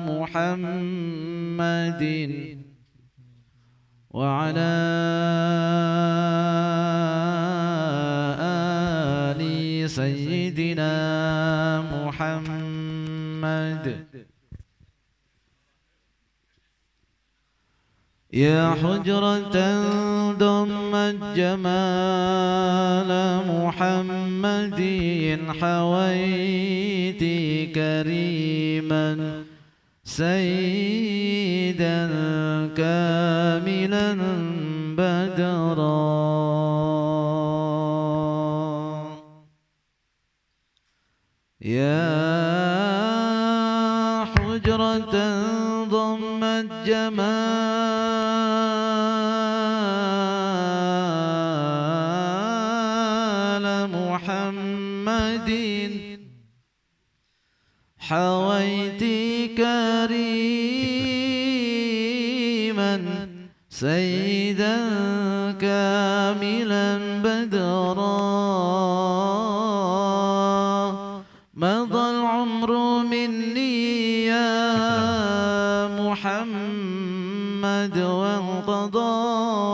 محمد وعلى آل سيدنا محمد. يا حجرة ضمت جمال محمد حويت كريما سيدا كاملا بدرا. يا حجرة ضمت جمال محمد حويت كريما سيدا كاملا بدرا. مضى العمر مني يا محمد وانقضى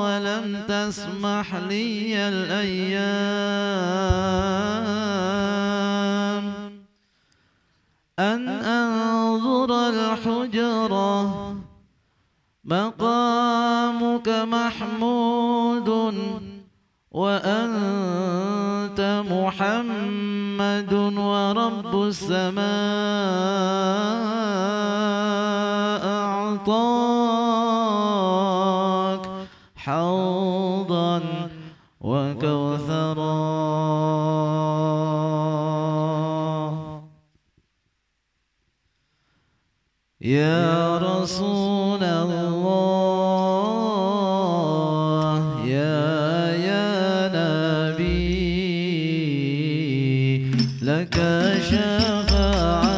ولم تسمح لي الأيام أن أنظر الحجرة. مقامك محمود وأنت محمد ورب السماء أعطاك حوضا وكوثرا. يا رسول الله يا نبي لك شفاعة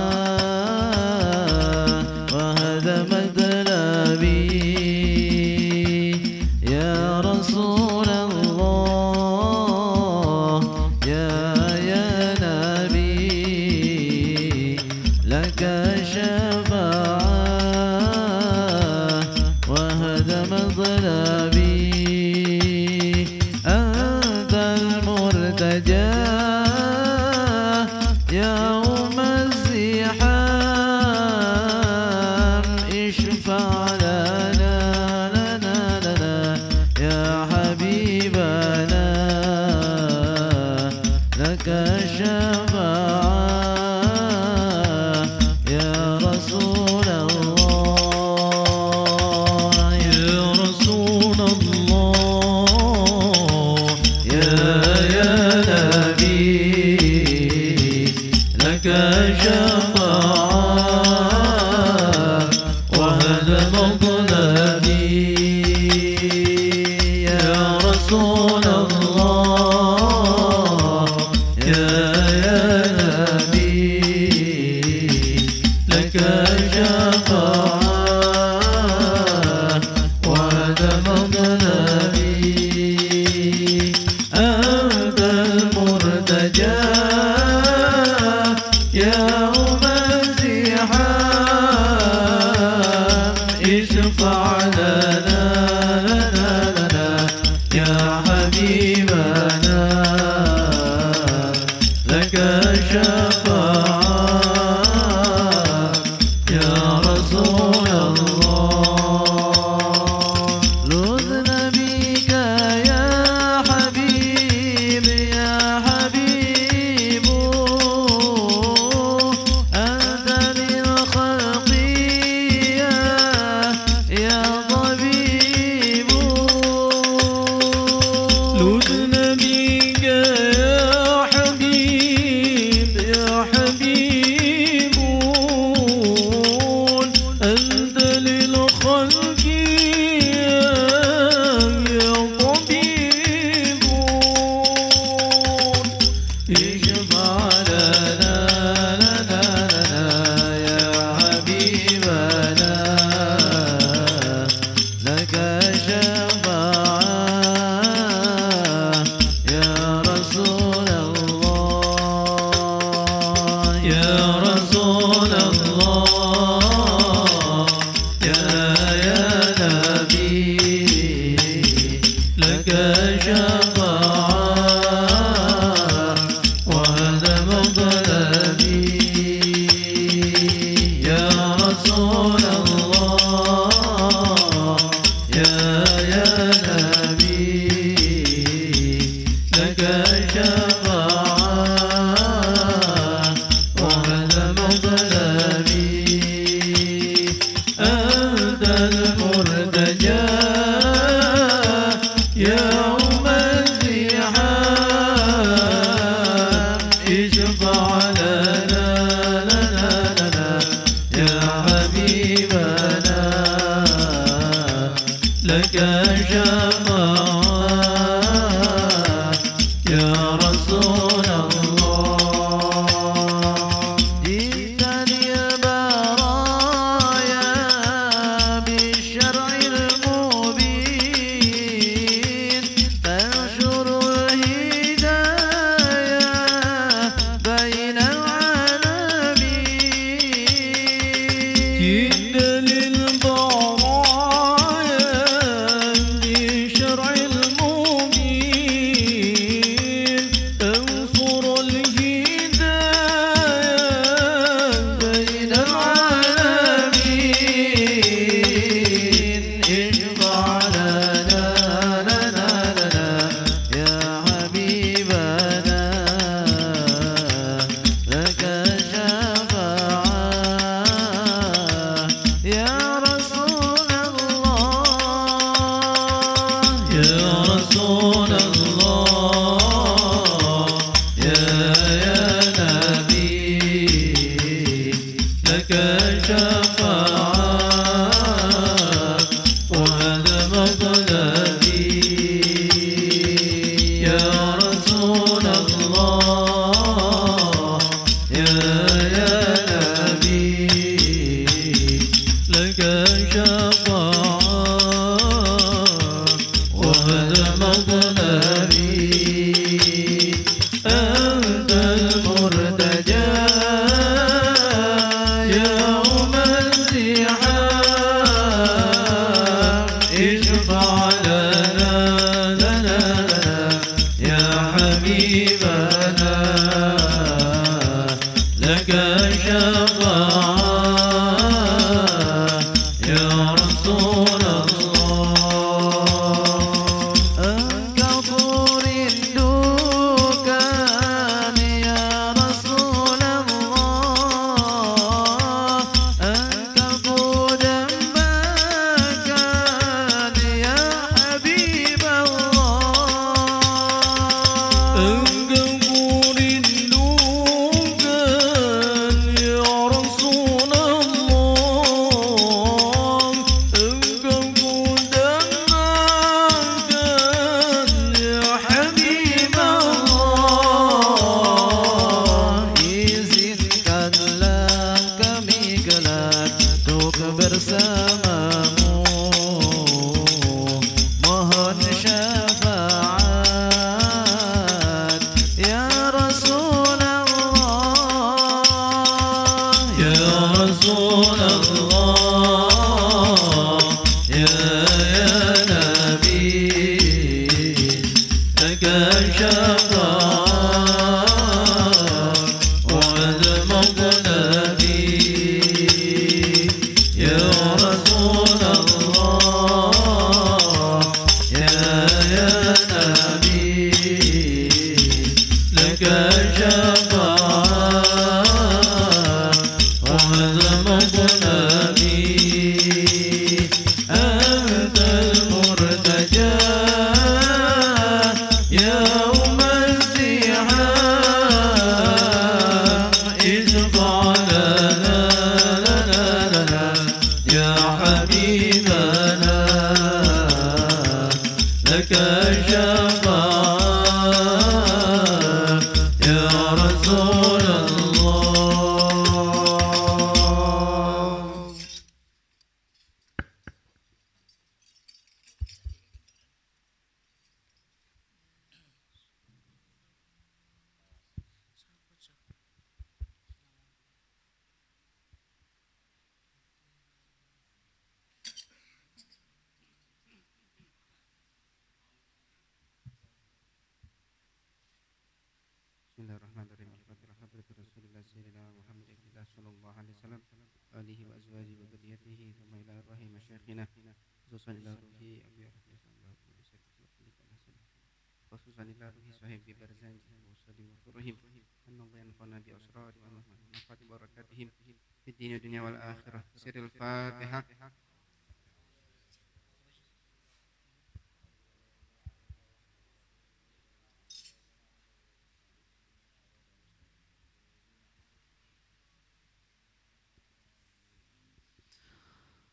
وهذا مطلبي. يا رسول الله يا نبي لك شفاعة وهذا مطلبي. أنت المرتجى يوم الزحام. اشفع لنا يا حبيبنا لك الشفاعة يا رسول الله. يا رسول الله يا نبي لك شفاعة وهذا مطلبي. يا رسول الله يا نبي لك شفاعة وهذا مطلبي. أنت المرتجى يوم الزحام. اشفع لنا يا حبيبنا لك الشفاعة يا الله يا نبي لك شفاعة وهذا مطلبي يا رسول الله يا نبي لك شفاعة وهذا مطلبي أنت المرتجى يوم الزحام اشفع لنا يا حبيبنا لك شفاعة يا رسول الله جئتني البرايا بالشرع المبين تنشر الهداية بين العالمين جئت للبرايا بشرع المبين تنصر الهداية بين العالمين اشفع لنا يا حبيبنا لك شفاعة يا رسول الله يا رسول الله يا نبي لك شفاعة وهذا مطلبي يا رسول الله يا نبي لك شفاعة وهذا مطلبي أنت المرتجى يوم الزحام اشفع لنا يا حبيبنا لك شفاعة يا رسول الله أنكفور الدكان يا رسول الله أنكفور دمك يا حبيب الله أنكفور الدكان يا رسول الله أنكفور دمك يا حبيب الله Izinkanlah kami kelak untuk bersamamu mohon syafaat ya Rasulullah يا رسول الله يا نبي لك شفاعة وهذا مطلبي يا رسول الله يا نبي لك شفاعة وهذا مطلبي Bismillahirrahmanirrahim. Al-Fatihah hadratu Rasulillah sayyidina Muhammad ibn sallallahu alaihi wasallam alihi wa azwajihi wa dzurriyyatihi thumma ila arwahi masyayikhina khususan ila ruhi Abi Rahman sallallahu alaihi wasallam khususan ila ruhi sahibi barzanji wa sallim wa furhim anallahu yanfa'una bi asrari wa nafa'ati barakatihim fid dunya dunya wal akhirah. Sirrul Fatihah.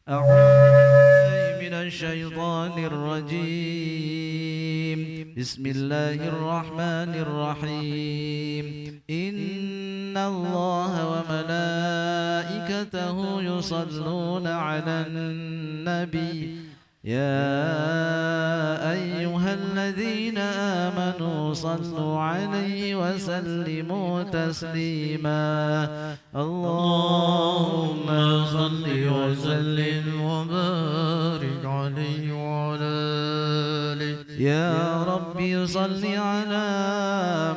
أعوذ من الشيطان الرجيم. بسم الله الرحمن الرحيم. إن الله وملائكته يصلون على النبي يا أيها الذين آمنوا صلوا عليه وسلموا تسليما. اللهم صل وسلم وبارك عليه وعلى آله. يا ربي صل على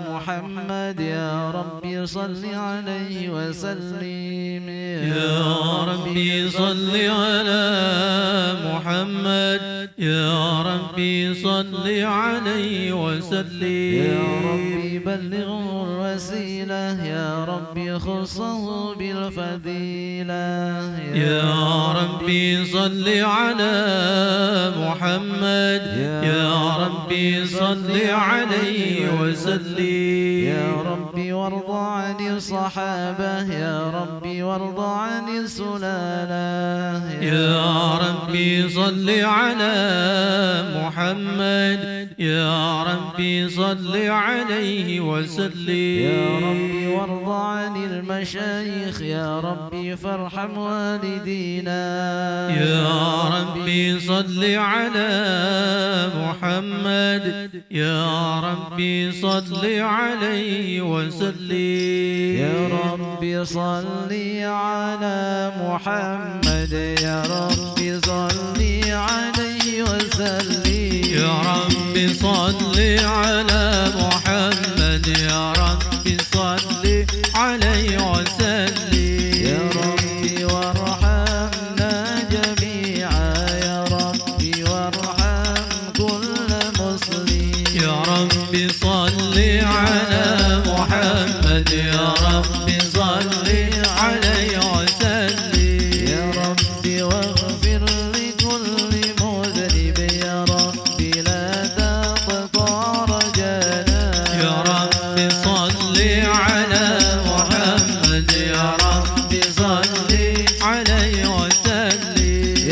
محمد يا ربي صل عليه وسلم. يا ربي صل على محمد يا ربي صل عليه وسلم. يا ربي بلغه الوسيلة يا ربي خصه بالفضيلة. يا ربي صل على محمد يا ربي صل عليه وسلم. يا ربي وارض عن الصحابة يا ربي وارض عن السلالة. يا ربي صل على محمد يا ربي صل عليه وسلم. يا ربي وارض عن المشايخ يا ربي فارحم والدينا. يا ربي صل على محمد يا ربي صل عليه وسلم. يا ربي صل على محمد يا ربي صل عليه وسلم. يا ربي صل على محمد يا ربي صل عليه وسلم. يا ربي وارحمنا جميعا يا ربي وارحم كل مسلم. يا ربي صل على محمد يا ربي صل عليه وسلم. يا ربي واغفر لكل مذنب يا ربي لا تقطع رجانا. يا ربي صل على محمد يا ربي صل عليه وسلم.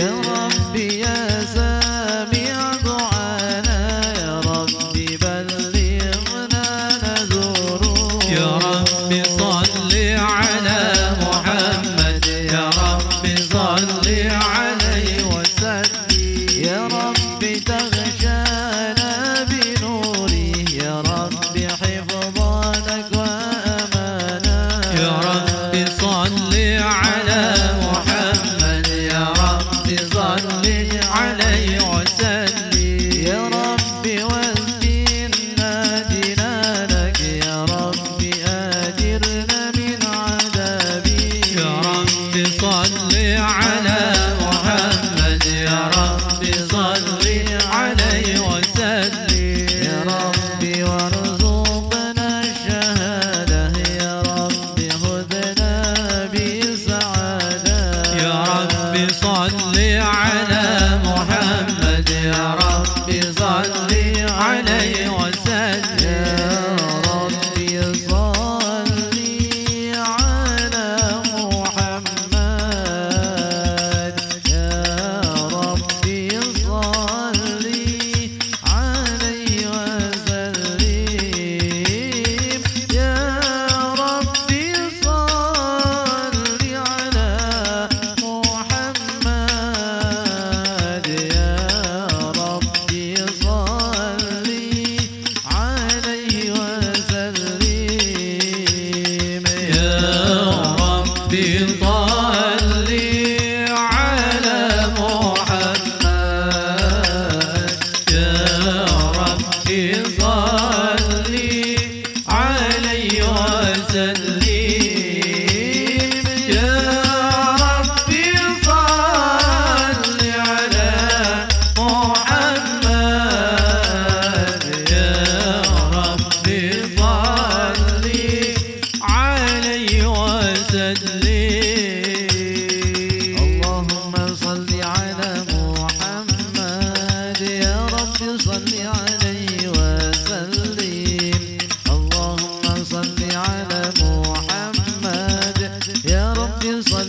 يا ربي يا سامع دعانا يا ربي بلغنا نذوره. يا ربي صل على محمد يا ربي صل عليه وسلم. يا ربي تغشانا بنوره يا ربي حفظانك وأمانا. يا ربي صل على محمد يا ربي صل عليه وسلم. يا ربي واسقنا جنانك يا ربي آجرنا من عذابي. يا ربي صل على محمد يا ربي صل عليه وسلم. يا ربي وارزقنا الشهادة يا ربي خذنا بسعادة. يا ربي صل على محمد يا ربي صل عليه وسلم. يا ربي صل على محمد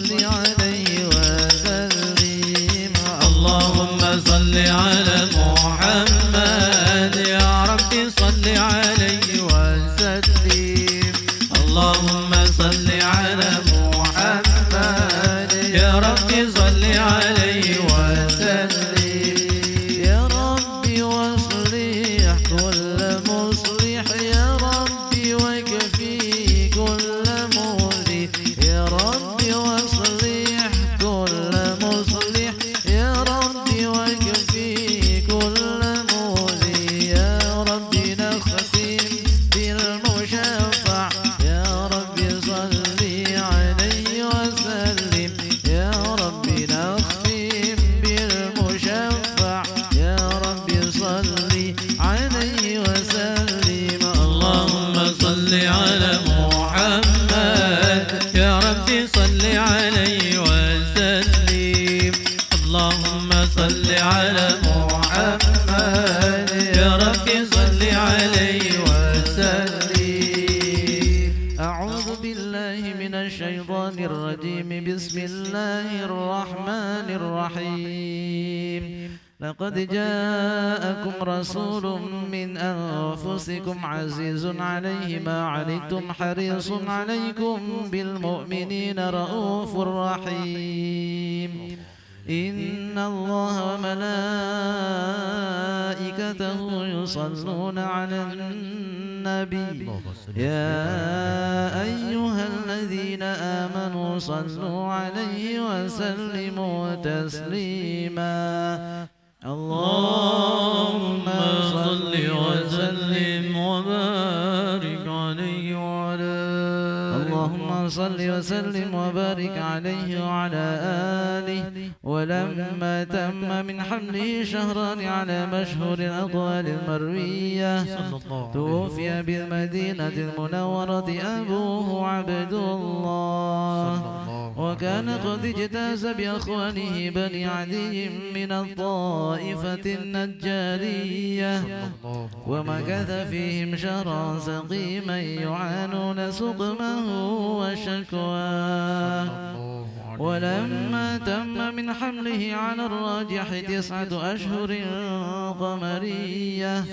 صل عليه وسلم. اللهم صل على محمد يا ربي صل عليه وسلم. اللهم صل على محمد يا ربي صل عليه وسلم. يا ربي واصلح كل مصلح، يا ربي واكفي كل مولي، يا ربي واصلح كل مصلح، يا ربي واكفي كل مولي، يا ربي نختم بالمشفع، يا ربي صل عليه وسلم، يا ربي نختم بالمشفع، يا ربي صل عليه وسلم. اللهم صل على محمد يا ربي صل عليه وسلم. اللهم صل على محمد يا ربي صل عليه وسلم. أعوذ بالله من الشيطان الرجيم. بسم الله الرحمن الرحيم. لقد جاءكم رسول من أنفسكم عزيز عليه ما عنتم حريص عليكم بالمؤمنين رؤوف رحيم. إن الله وملائكته يصلون على النبي يا أيها الذين آمنوا صلوا عليه وسلموا تسليما. اللهم صل وسلم وبارك عليه وعلى اللهم صل وسلم وبارك عليه وعلى آله. ولما تم من حمله شهران على مشهور الأقوال المروية توفي بالمدينة المنورة أبوه عبد الله، وكان قد اجتاز بأخوانه بني عدي من الطائفة النجارية، ومكث فيهم شهرا سقيما يعانون سقمه وشكواه. ولما تم من حمله على الراجح 9 أشهر قمرية،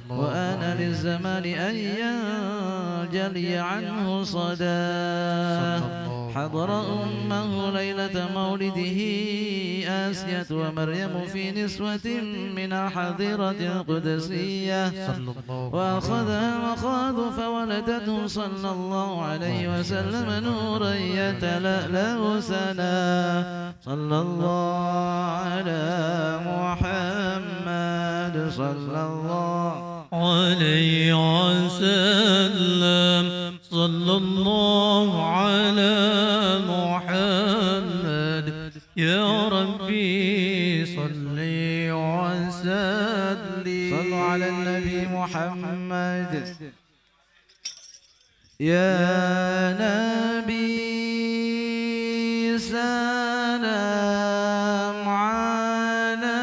وآن للزمان أن ينجلي عنه صداه، حضر أمه ليلة مولده آسية ومريم في نسوة من الحظيرة القدسية، وأخذها المخاض فولدته صلى الله عليه وسلم نورا يتلألأ سنا. صلى الله على محمد صلى الله عليه وسلم. صلى الله على محمد يا ربي صل وسلم. صلوا على النبي محمد. يا نبي سلام عليك،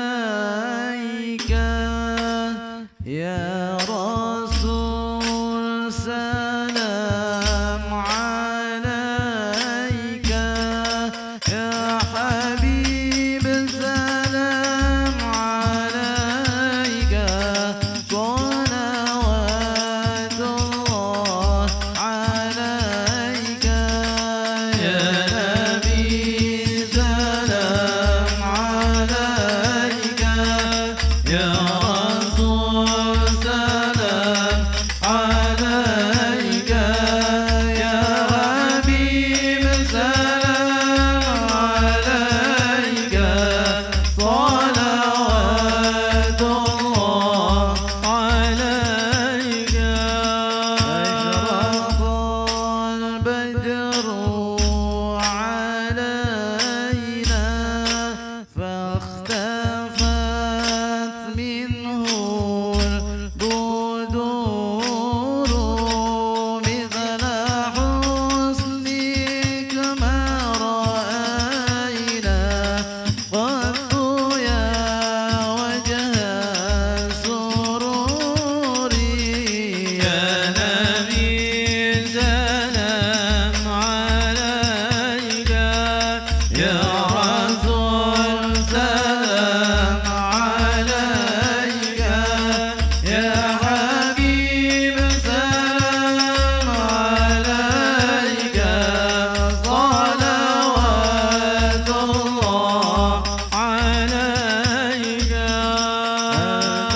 يا رسول سلام عليك، يا حبيب سلام عليك، صلوات الله عليك. يا نبي يا رسول سلام عليك يا حبيب سلام عليك صلوات الله عليك أنت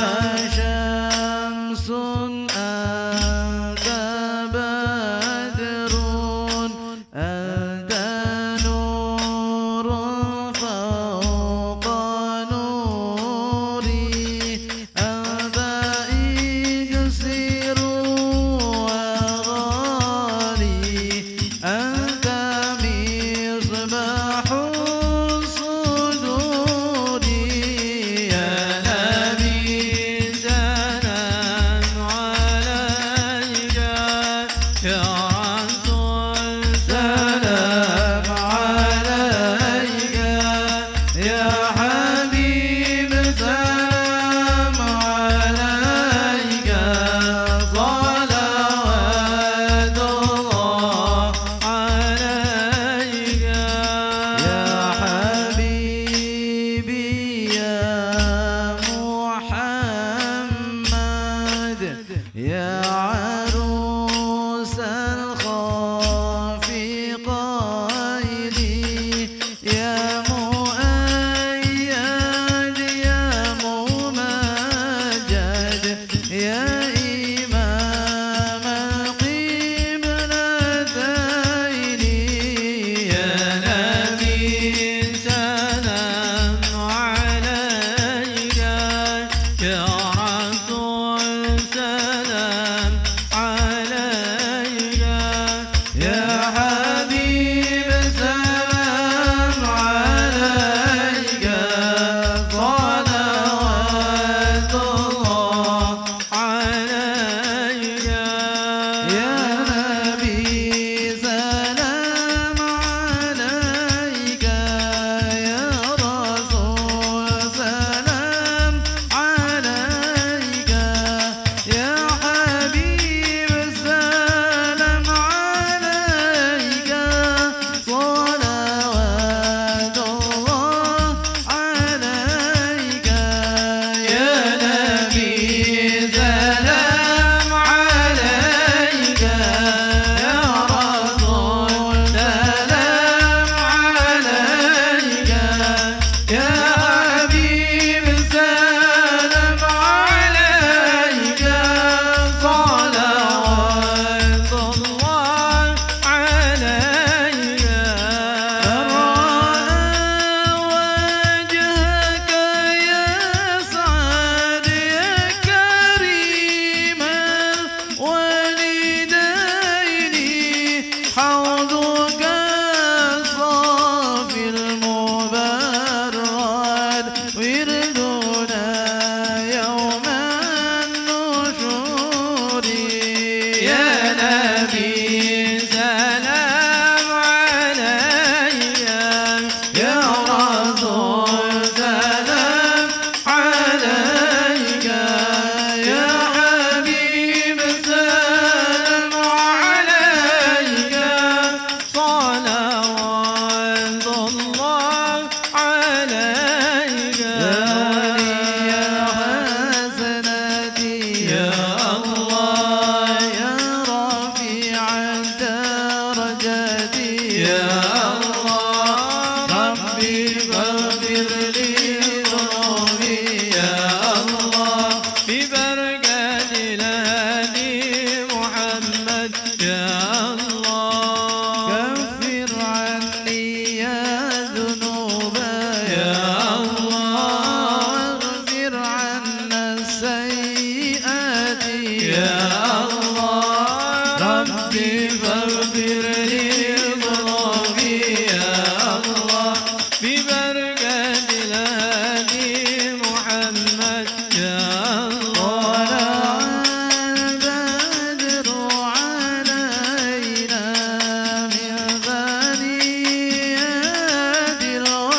شمس أنت بدر أنت نور فوق نوري أنت إكسير وغالي أنت مصباح الصدور يا نبي سلام عليك يا رسول سلام عليك يا حبيب سلام عليك صلوات الله عليك يا حبيبي يا محمد يا عروس الخافقين يا مؤيد يا ممجد يا إمام القبلتين يا نبي سلام عليك يا رسول سلام عليك يا حبيب سلام عليك صلوات الله عليك يا نبي سلام عليك يا رسول سلام عليك يا حبيب سلام عليك صلوات الله عليك يا نبي سلام عليك يا رسول سلام عليك يا حبيب سلام عليك صلوات الله عليك وجهك يسعد يا كريم الوالدين حوضك الصافي المبرد وردنا يوم النشور يا نبي سلام عليك يا رسول سلام عليك يا حبيب سلام عليك صلوات الله عليك يا حسنتي يا الله يا رفيع الدرجات يا الله ربي فاغفر لي ذنوبي يا الله ببركة الهادي محمد يا الله كفر عني يا ذنوب يا الله اغفر عنا السيئات يا الله ربي فاغفر لي ذنوبي يا الله ببركة الهادي محمد يا الله البدر علينا من ثنيات الوداع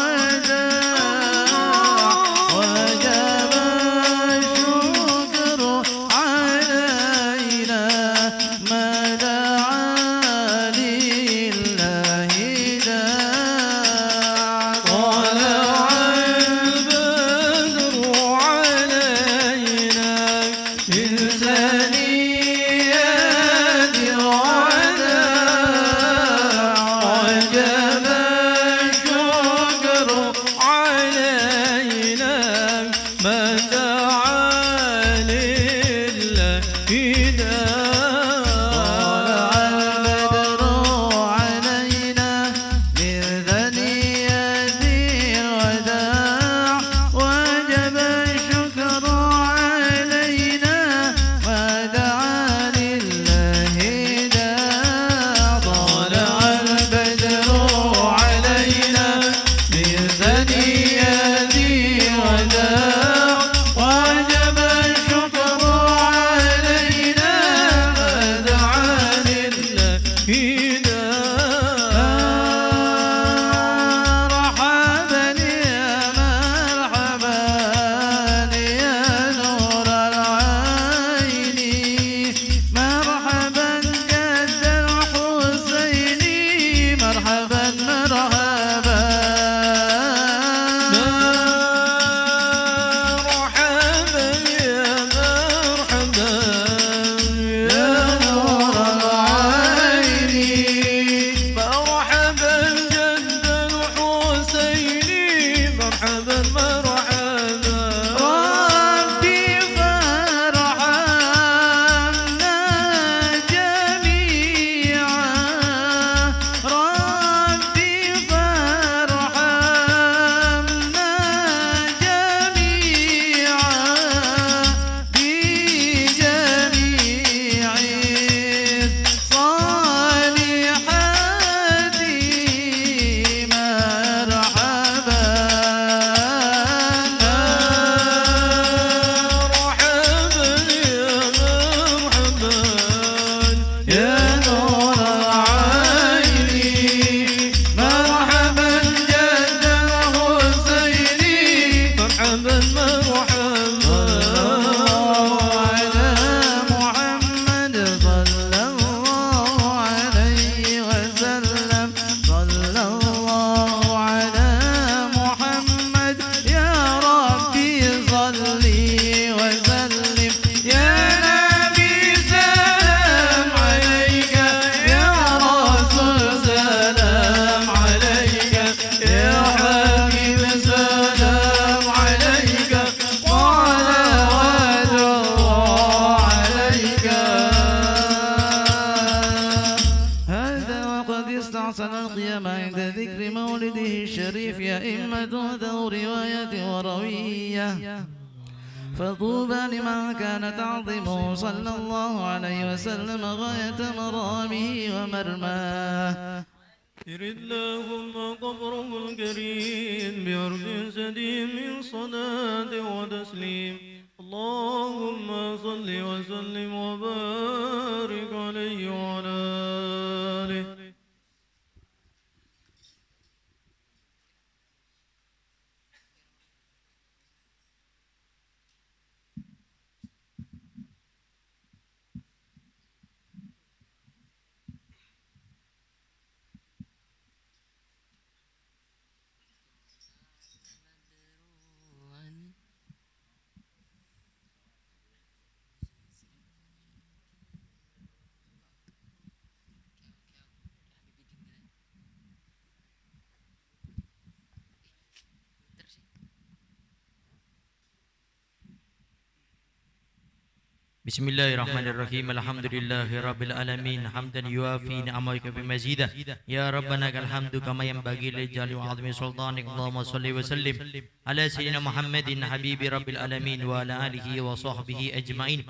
الشريف أئمة ذو رواية وروية، فطوبى لمن كان تعظيمه صلى الله عليه وسلم غاية مرامه ومرماه. يرد اللهم قبره الكريم بعرف سديد من صلاة وتسليم. اللهم صل وسلم وبارك عليه وعلى آله. Bismillahirrahmanirrahim. Alhamdulillahi alamin. Hamdan yuafi ni'amaka fi mazidah. Ya Rabbana kal hamdu kama yanbaghi li jalali wa 'azimi sultanik. Allahumma shalli wa sallim ala sayyidina Muhammadin habibi rabbil alamin wa ala alihi wa sahbihi ajma'in.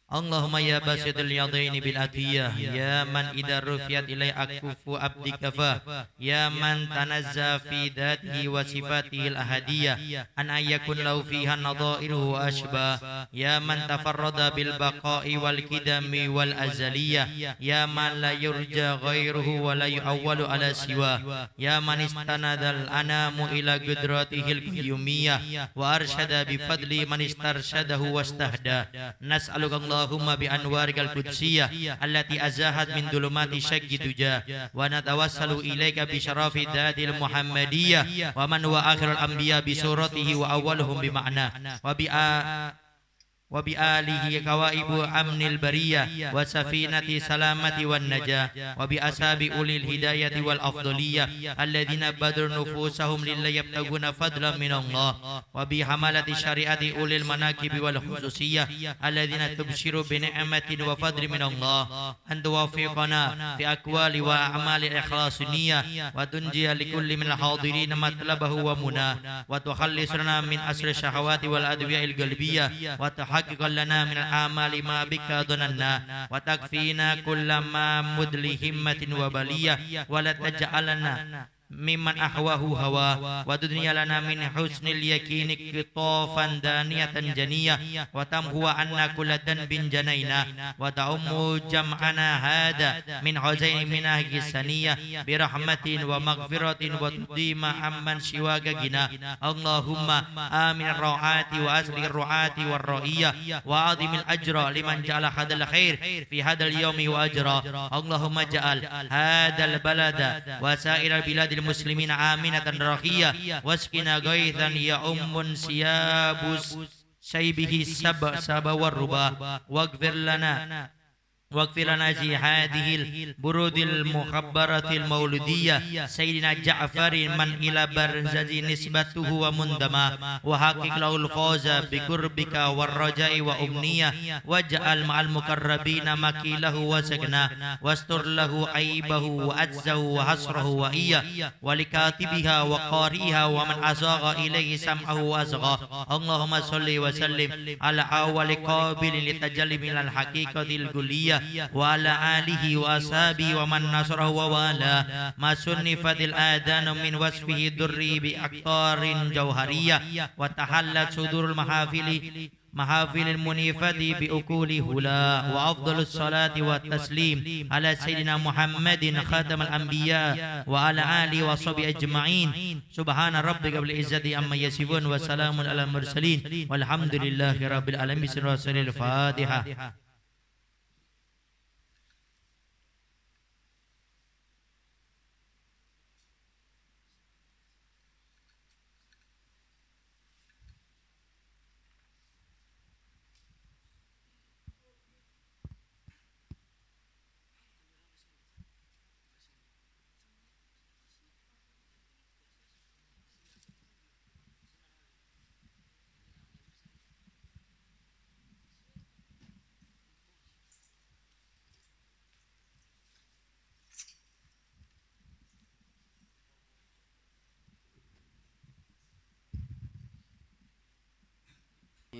Allahumma ya basidul yadaini bil atiyah, ya man idza rufiyat ilai akufu abdi kafa, ya man tanazza fi dhatihi wa sifatihi al ahadiyah an ayyakun lahu fiha nadairuhu wa ashbah, ya man tafarrada bil baqa'i wal kidami wal azaliyah, ya man la yurja ghairuhu wa la yu'awwalu ala siwa, ya man istanadal anamu ila qudratihi al qayyumiyah wa arsyada bi fadli man istarsyadahu wastahda. Nas'aluka Allahumma bi anwarikal qudsiyah allati azahat min dhulumati syakki duja, wa natawassalu ilaika bi syarafi dhatil muhammadiyah wa man huwa akhirul anbiya bi suratihi wa awwaluhum bi ma'na wa bi alihi kawaibu amnil bariyah wa safinati salamati wan najah wa bi ashabi ulil hidayati wal afdaliyah alladhina badru nufusahum lillahi yabtaguna fadlan min Allah wa bi hamalati syariati ulil manakibi wal khususiyah alladhina tubshiru bi ni'matin wa fadli min Allah an tuwaffiqana fi aqwali wa a'mali ikhlasiniyah wa tunjiya likulli min al-hadirin matlabahu wa munah wa tukhallisana min asri syahawati wal adwiya'il qalbiyah wa حقق لنا من الأعمال ما بك ظننا وتكفينا كل ما مدل همة وبلية ولا تجعلنا mimman ahwahu hawa wa dunya lana min husnil yakini qitafan daniyatan janiyah wa tamhuwa anna kulladan bin janaina wa ta'ummu jam'ana hada min huzaini minahi saniyah bi rahmatin wa maghfiratin wa tudima amman siwaga gina. Allahumma amin ar-ra'ati wa asli ar-ru'ati war-ra'iyah wa adimil ajra liman ja'ala hadal khair fi hadal yawmi wa ajra. Allahumma ja'al hadal balada wa sa'iral bilad المسلمين آمنة رخية واسقنا غيثا يؤم سياب شيبه السبا والربا واغفر لنا في هذه البرود المخبرة المولودية سيدنا جعفر من إلى برزة نسبته ومندما وحقق له الفوز بقربك والرجاء وأمنية واجعل مع المقربين مكيله وسكنا واستر له عيبه وأجزه وحسره وإياه ولكاتبها وقارئها ومن أصاغ إليه سمعه وأصغى. اللهم صل وسلم على أول قابل للتجلي من الحقيقة الكلية وعلى آله وأصحابه ومن نصره ووالاه ما صنفت الآذان من وصفه الدري بأقطار جوهرية وتحلت صدور محافل المنيفة بأكول هلا. وأفضل الصلاة والتسليم على سيدنا محمد خاتم الأنبياء وعلى آله وصحبه أجمعين. سبحان ربك رب العزة عما يصفون وسلام على المرسلين والحمد لله رب العالمين. الفاتحة.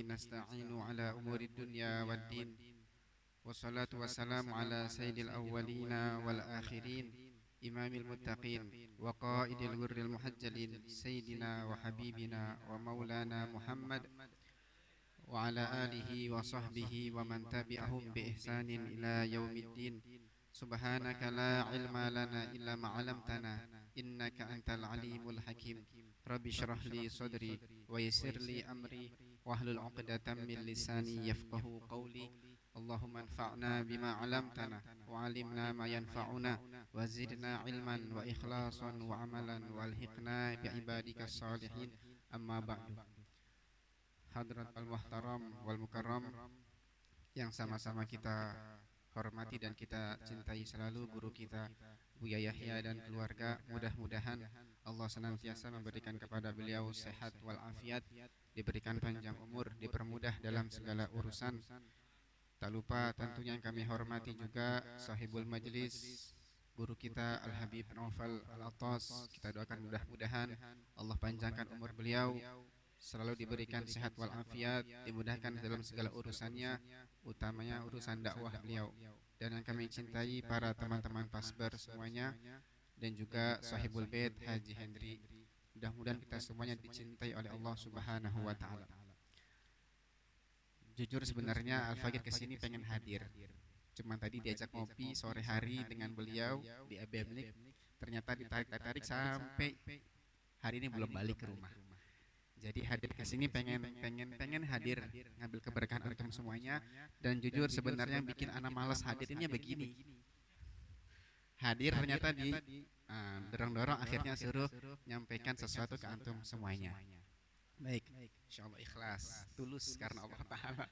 نستعين على أمور الدنيا والدين والصلاة والسلام على سيد الأولين والآخرين إمام المتقين وقائد الغر المحجلين سيدنا وحبيبنا ومولانا محمد وعلى آله وصحبه ومن تبعهم بإحسان إلى يوم الدين سبحانك لا علم لنا إلا ما علمتنا إنك أنت العليم الحكيم رب اشرح لي صدري ويسر لي أمري واحلل عقدة من لساني يفقه قولي اللهم انفعنا بما علمتنا وعلمنا ما ينفعنا وزدنا علما وإخلاصا وعملا والحقنا بعبادك الصالحين أما بعد. Hadrat al-muhtaram wal mukarram yang sama-sama kita hormati dan kita cintai selalu, guru kita Buya Yahya dan keluarga, mudah-mudahan Allah senantiasa memberikan kepada beliau sehat wal afiat, diberikan panjang umur, dipermudah dalam segala urusan. Tak lupa tentunya yang kami hormati juga sahibul majlis, guru kita Al-Habib Naufal Al-Attas. Kita doakan mudah-mudahan Allah panjangkan umur beliau, selalu diberikan sehat wal afiat, dimudahkan dalam segala urusannya, utamanya urusan dakwah beliau. Dan yang kami cintai para teman-teman Pasber semuanya, dan juga sahibul bait Haji Hendri. Mudah-mudahan kita semuanya dicintai oleh Allah Subhanahu wa taala. Jujur sebenarnya Al-Faqir kesini pengen hadir, cuman tadi diajak ngopi sore hari dengan beliau di Abemlik, ternyata ditarik-tarik sampai hari ini belum balik ke rumah. Jadi hadir ke sini pengen hadir, ngambil keberkahan antum semuanya. Dan jujur sebenarnya yang bikin anak malas hadirnya begini. Hadir ternyata di dorong-dorong, akhirnya suruh nyampaikan sesuatu ke antum semuanya. Baik, insyaallah ikhlas, tulus karena Allah Ta'ala.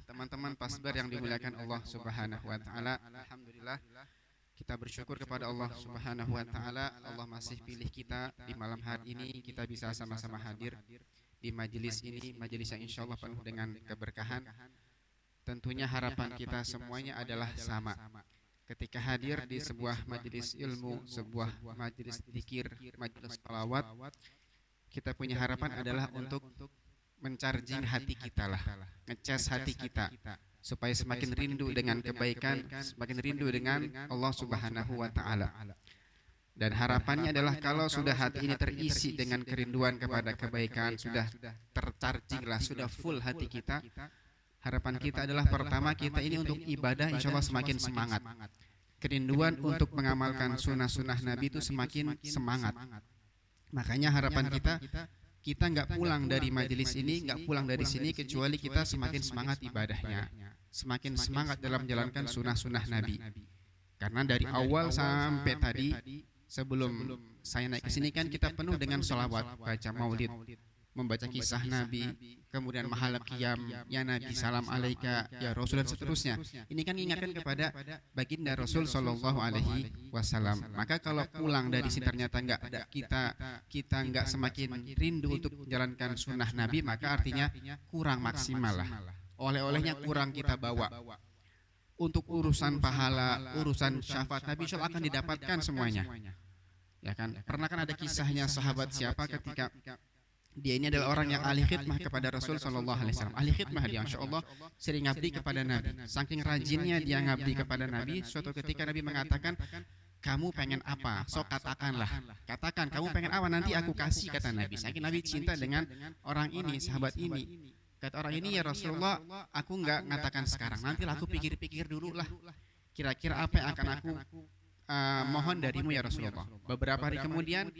Teman-teman Pasber yang dimuliakan Allah Subhanahu wa taala, alhamdulillah kita bersyukur kepada Allah Subhanahu wa taala. Allah masih pilih kita di malam hari ini, kita bisa sama-sama hadir di majelis ini, majelis yang insyaallah penuh dengan keberkahan. Tentunya harapan kita semuanya adalah sama. Ketika hadir di sebuah majelis ilmu, sebuah majelis zikir, majelis salawat, kita punya harapan adalah untuk mencharging hati kita lah, ngecas hati kita, supaya semakin rindu dengan kebaikan, semakin rindu dengan Allah Subhanahu wa taala. Dan harapannya adalah kalau sudah hati ini terisi dengan kerinduan kepada kebaikan, sudah tercharging lah, sudah full hati kita, harapan kita adalah pertama kita ini untuk ibadah insyaallah semakin semangat. Kerinduan untuk mengamalkan sunnah-sunnah Nabi itu semakin semangat. Makanya harapan kita nggak pulang dari majelis ini, nggak pulang dari sini kecuali kita semakin semangat ibadahnya, semakin semangat dalam menjalankan sunnah-sunnah Nabi. Karena dari awal sampai tadi sebelum saya naik ke sini kan kita penuh dengan sholawat, baca maulid, membaca kisah Nabi, kemudian mahalab qiyam, ya Nabi salam alaika, ya Rasul dan seterusnya. Ini kan mengingatkan kepada baginda Rasul sallallahu alaihi wasallam. Maka kalau pulang dari sini ternyata enggak ada kita enggak semakin rindu untuk menjalankan sunnah Nabi, maka artinya kurang maksimal lah. Oleh-olehnya kurang kita bawa. Untuk urusan pahala, urusan syafaat Nabi insyaallah akan didapatkan semuanya. Ya kan? Pernah kan ada kisahnya sahabat siapa ketika dia ini adalah orang yang ahli khidmah kepada Rasul sallallahu alaihi wasallam. Ahli khidmah dia insyaallah sering ngabdi kepada Nabi. Saking rajinnya dia ngabdi kepada Nabi, suatu ketika Nabi mengatakan, "Kamu pengen apa? Sok katakanlah. Katakan kamu pengen apa, nanti aku kasih," kata Nabi. Saking Nabi cinta dengan orang ini, sahabat ini. Kata orang ini, "Ya Rasulullah, aku enggak ngatakan sekarang. Nantilah aku pikir-pikir dulu lah. Kira-kira apa yang akan aku mohon darimu ya Rasulullah." Beberapa hari kemudian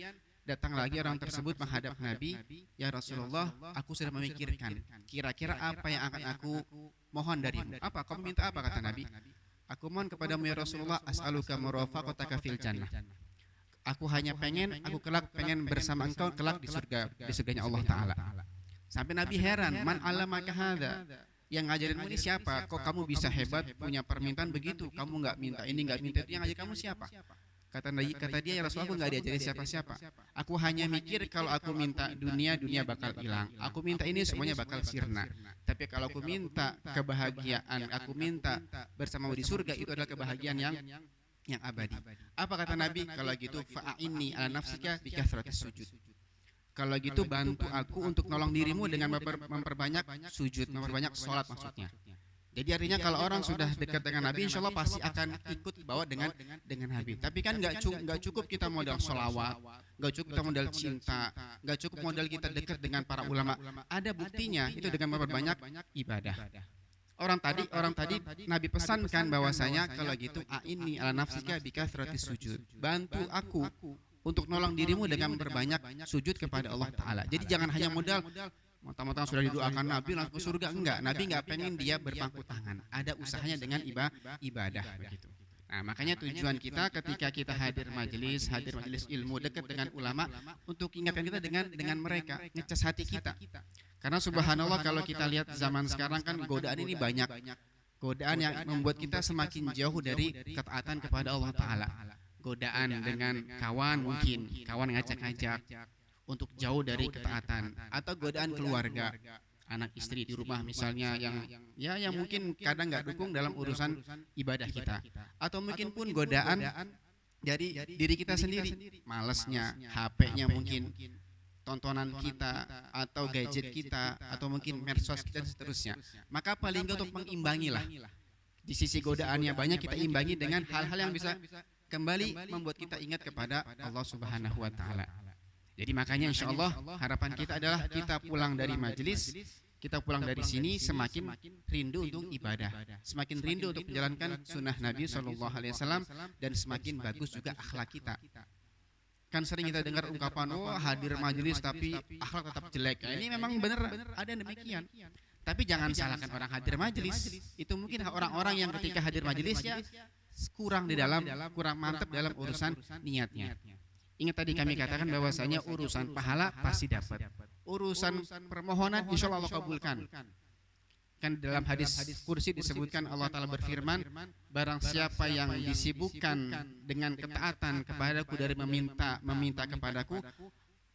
datang lagi orang tersebut menghadap Nabi, "Ya Rasulullah, aku sudah memikirkan kira-kira apa yang akan aku mohon darimu." "Apa? Kamu minta apa?" kata Nabi. "Aku mohon kepadamu ya Rasulullah, as'aluka murafaqataka fil jannah." Aku hanya aku kelak pengen bersama engkau kelak di surganya Allah Ta'ala. Sampai Nabi heran, "Man alamaka hadza?" Yang ngajarinmu ini siapa? Kok kamu bisa hebat punya permintaan begitu? Kamu nggak minta ini, nggak minta itu, yang ngajarin kamu siapa? Kata dia, "Ya Rasulullah, aku nggak diajarin siapa-siapa. Aku hanya mikir kalau aku minta dunia bakal hilang. Aku minta ini semuanya bakal sirna. Tapi kalau aku minta kebahagiaan, aku minta bersamamu di surga, itu adalah kebahagiaan yang abadi." Apa kata Nabi? "Kalau gitu fa'inni ala nafsika bi kathrati sujud." Kalau gitu bantu aku untuk nolong dirimu dengan memperbanyak sujud, memperbanyak sholat maksudnya. Jadi artinya kalau orang sudah dekat dengan Nabi, insya Allah pasti akan ikut bawa dengan Nabi. Tapi kan nggak cukup kita modal sholawat, nggak cukup kita modal cinta, nggak cukup modal kita dekat dengan para ulama. Ada buktinya itu dengan memperbanyak ibadah. Orang tadi Nabi pesankan bahwasanya kalau gitu ini ala nafsika bikathrati sujud. Bantu aku untuk nolong dirimu dengan memperbanyak sujud kepada Allah Ta'ala. Jadi jangan hanya modal mentang-mentang sudah didoakan Nabi langsung ke surga, enggak. Nabi enggak pengen dia berpangku tangan. Ada usahanya dengan ibadah begitu. Nah, makanya tujuan kita ketika kita hadir majelis ilmu dekat dengan ulama untuk ingatkan kita dengan mereka, ngecas hati kita. Karena subhanallah kalau kita lihat zaman sekarang kan godaan ini banyak. Godaan yang membuat kita semakin jauh dari ketaatan kepada Allah Ta'ala. Godaan dengan kawan mungkin, kawan ngajak-ngajak untuk jauh dari ketaatan, atau godaan keluarga, anak istri di rumah misalnya yang mungkin kadang nggak dukung dalam urusan ibadah kita, atau mungkin pun godaan dari diri kita sendiri, malesnya, HP-nya mungkin, tontonan kita atau gadget kita atau mungkin medsos kita dan seterusnya. Maka paling nggak untuk mengimbangi lah, di sisi godaannya banyak kita imbangi dengan hal-hal yang bisa kembali membuat kita ingat kepada Allah Subhanahu wa Ta'ala. Jadi makanya insya Allah harapan kita adalah kita pulang dari majelis, kita pulang dari sini semakin rindu untuk ibadah, semakin rindu untuk menjalankan sunnah Nabi SAW, dan semakin bagus juga akhlak kita. Kan sering kita dengar ungkapan, oh hadir majelis tapi akhlak tetap jelek. Nah, ini memang benar ada demikian. Tapi jangan salahkan orang hadir majelis. Itu mungkin orang-orang yang ketika hadir majelis ya kurang mantap dalam urusan niatnya. Ingat tadi kami katakan bahwasanya urusan pahala pasti dapat. Urusan permohonan insya Allah kabulkan. Kan dalam hadis kursi disebutkan Allah Ta'ala berfirman, barang siapa yang disibukkan dengan ketaatan kepadaku dari meminta kepadaku,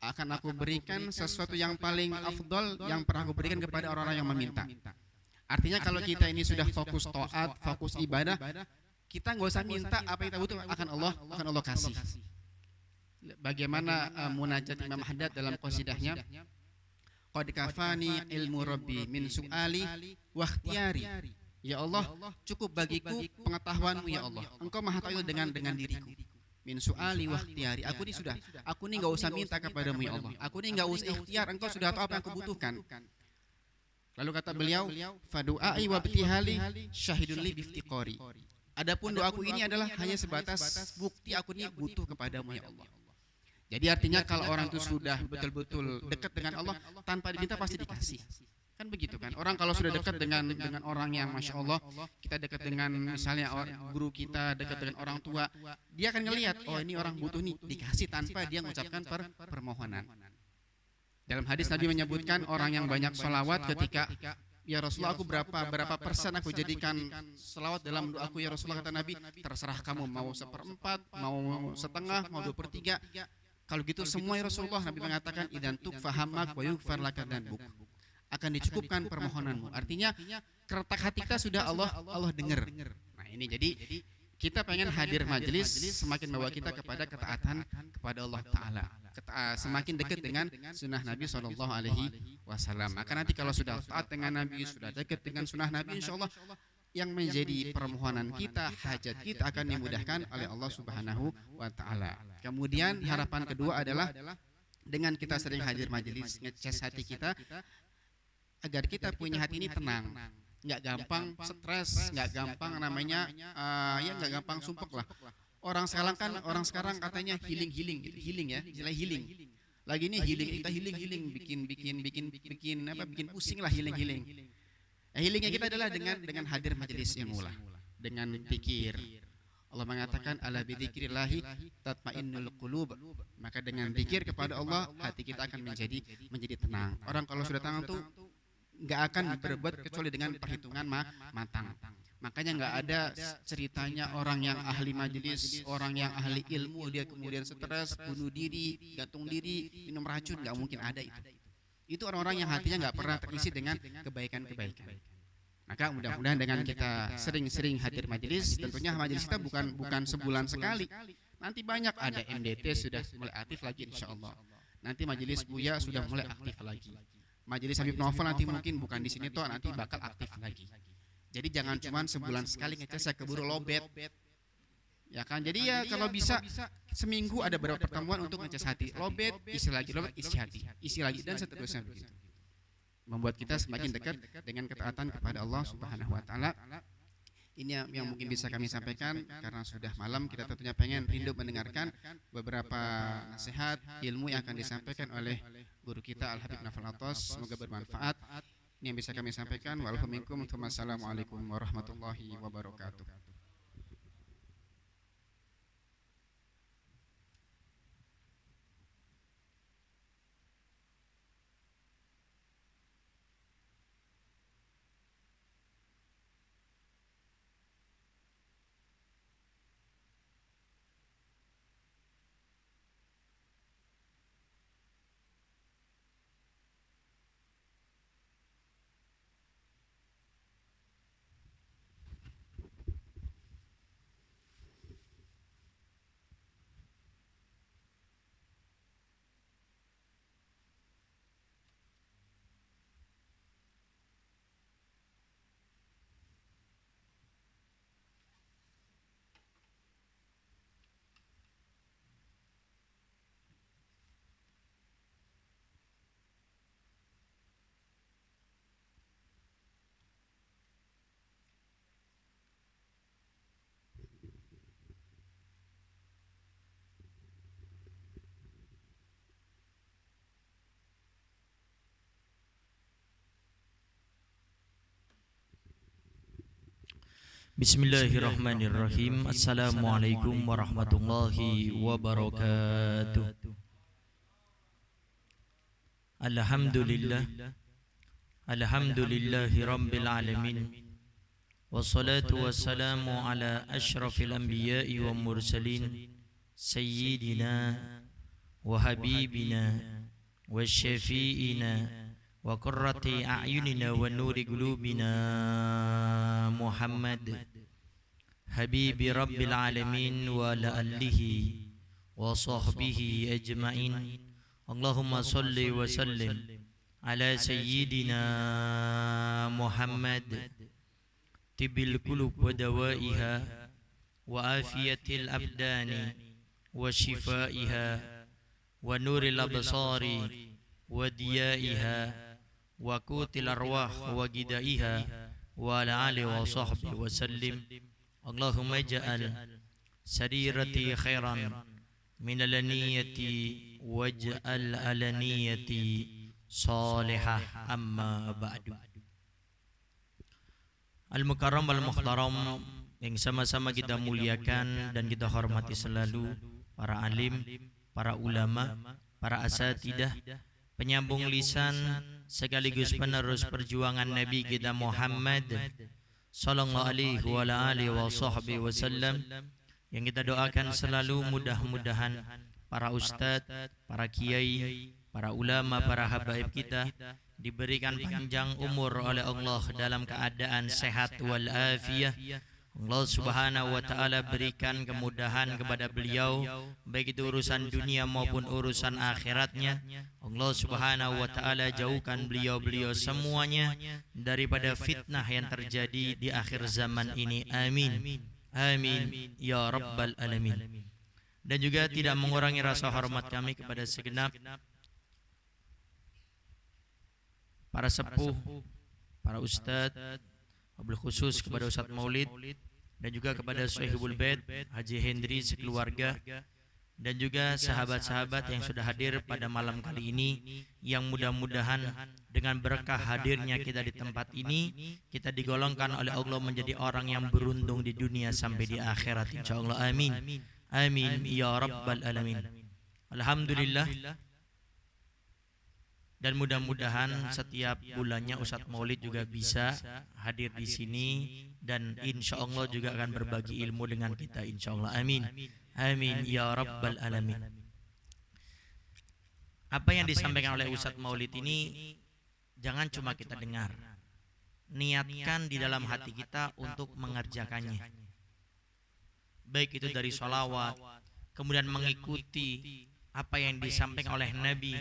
akan aku berikan sesuatu yang paling afdol yang pernah aku berikan kepada orang-orang yang meminta. Artinya kalau kita ini sudah fokus taat, fokus ibadah, kita nggak usah minta apa yang kita butuh, akan Allah kasih. Bagaimana munajat Imam Haddad dalam qasidahnya, qad kafani ilmu rabbi min su'ali wa ikhtiyari. Ya Allah, cukup bagiku pengetahuanmu ya Allah. Engkau Maha tahu dengan diriku. Min su'ali wa ikhtiyari. Aku ini enggak usah minta kepadamu ya Allah. Aku ini enggak usah ikhtiar, engkau sudah tahu apa yang aku butuhkan. Lalu kata beliau, fadu'ai wa ibtihali syahidun li biftiqari. Adapun doaku ini adalah hanya sebatas bukti aku ini butuh kepadamu ya Allah. Jadi artinya kalau orang itu sudah betul-betul dekat dengan Allah, tanpa diminta pasti dikasih. Kan begitu kan? Orang kalau sudah dekat dengan orang yang Masya Allah, kita dekat dengan misalnya guru kita, dekat dengan orang tua, dia akan ngelihat, oh ini orang butuh nih, dikasih tanpa dia mengucapkan permohonan. Dalam hadis Nabi menyebutkan orang yang banyak sholawat ketika, ya Rasulullah aku berapa persen aku jadikan sholawat dalam doaku ya Rasulullah, kata Nabi, terserah kamu mau 1/4, mau setengah, mau 2/3. Kalau gitu semua ya Rasulullah, Nabi mengatakan idan tukfahamak wa yughfar laka dzanbuk, akan dicukupkan permohonanmu. Artinya keretak hati kita sudah Allah dengar. Nah ini jadi kita pengen hadir majelis semakin bawa kita kepada ketaatan kepada Allah Ta'ala, semakin dekat dengan sunnah Nabi SAW. Maka nanti kalau sudah taat dengan Nabi, sudah dekat dengan sunnah Nabi, insya Allah yang menjadi permohonan kita, hajat kita akan dimudahkan oleh Allah Subhanahu wa Ta'ala. Kemudian harapan kedua adalah dengan kita sering hadir majelis, ngecas hati kita agar kita punya hati ini tenang, nggak gampang stres, nggak gampang nggak gampang sumpek lah. Orang sekarang katanya healing gitu, healing ya, istilah healing. Lagi ini healing, kita healing, bikin pusing lah healing. Healingnya kita adalah dengan hadir majelis yang mulia, dengan zikir. Allah mengatakan ala bidzikrillahi tatmainnul qulub. Maka dengan zikir kepada Allah hati kita akan menjadi tenang. Orang kalau sudah tenang tuh nggak akan berbuat kecuali dengan perhitungan matang. Makanya nggak ada ceritanya orang yang ahli majelis, orang yang ahli ilmu dia kemudian stres, bunuh diri, gantung diri, minum racun, nggak mungkin ada itu. Itu orang-orang yang hatinya nggak pernah terisi dengan kebaikan-kebaikan. Maka mudah-mudahan dengan kita sering-sering hadir majelis, tentunya majelis kita bukan sebulan sekali. Nanti banyak ada MDT sudah mulai aktif lagi insya Allah. nanti majelis Buya sudah mulai aktif lagi. Majelis Habib Novel nanti mungkin bukan di sini toh, nanti bakal aktif lagi. Jadi jangan cuma sebulan sekali ngecas, saya keburu lobet. Ya kan, jadi ya kalau bisa seminggu ada beberapa pertemuan untuk ngecas hati, lobet isi lagi, lobet isi hati, isi lagi, dan seterusnya begitu. Membuat kita semakin dekat dengan ketaatan kepada Allah Subhanahu wa taala. Ini yang mungkin bisa kami sampaikan, karena sudah malam, kita tentunya pengen rindu mendengarkan beberapa nasihat ilmu yang akan disampaikan oleh guru kita Al Habib Novel Atos. Semoga bermanfaat. Ini yang bisa kami sampaikan. Wassalamualaikum warahmatullahi wabarakatuh. Bismillahirrahmanirrahim. Assalamualaikum warahmatullahi wabarakatuh. Alhamdulillah. Alhamdulillahi rabbil alamin. Wassalatu wassalamu ala ashrafil anbiya'i wa mursalin sayyidina wa habibina wa syafi'ina wa qurrati a'yunina wa nuri qulubina Muhammad habibi rabbil alamin wa ala alihi wa sahbihi ajma'in. Allahumma salli wa sallim ala sayyidina Muhammad tibil qulub wa dawaiha wa afiyatil abdani wa shifaiha wa nuril absari wa diyaiha wa kutil arwah wa gidaiha wa ala alihi wa sahbihi wa sallim. Allahumma ja'al sarirati khairan min alaniyati waj'al alaniyati salihah, amma ba'du. Al-Mukarram wal-Muhtaram yang sama-sama kita muliakan dan kita hormati selalu, para alim, para ulama, para asatidah, penyambung lisan sekaligus penerus perjuangan Nabi kita Muhammad sallallahu alaihi wa alihi wasallam, yang kita doakan selalu mudah-mudahan para ustadz, para kiai, para ulama, para habaib kita diberikan panjang umur oleh Allah dalam keadaan sehat wal afiyah. Allah Subhanahu wa taala berikan kemudahan kepada beliau, baik itu urusan dunia maupun urusan akhiratnya. Allah Subhanahu wa taala jauhkan beliau-beliau semuanya daripada fitnah yang terjadi di akhir zaman ini. Amin. Amin ya rabbal alamin. Dan juga tidak mengurangi rasa hormat kami kepada segenap para sepuh, para ustadz, wabil khusus kepada Ustadz Maulid, dan juga kepada Sohibul Bait Haji Hendri sekeluarga, dan juga sahabat-sahabat yang sudah hadir pada malam kali ini, yang mudah-mudahan dengan berkah hadirnya kita di tempat ini, kita digolongkan oleh Allah menjadi orang yang beruntung di dunia sampai di akhirat, insyaallah. Amin. Amin ya rabbal alamin. Alhamdulillah. Dan mudah-mudahan setiap bulannya Ustadz Maulid juga bisa hadir di sini, dan insya Allah juga akan berbagi ilmu dengan kita, insya Allah. Amin. Amin ya rabbal alamin. Apa yang disampaikan oleh Ustadz Maulid ini jangan cuma kita dengar, niatkan di dalam hati kita untuk mengerjakannya, baik itu dari sholawat, kemudian mengikuti apa yang disampaikan oleh Nabi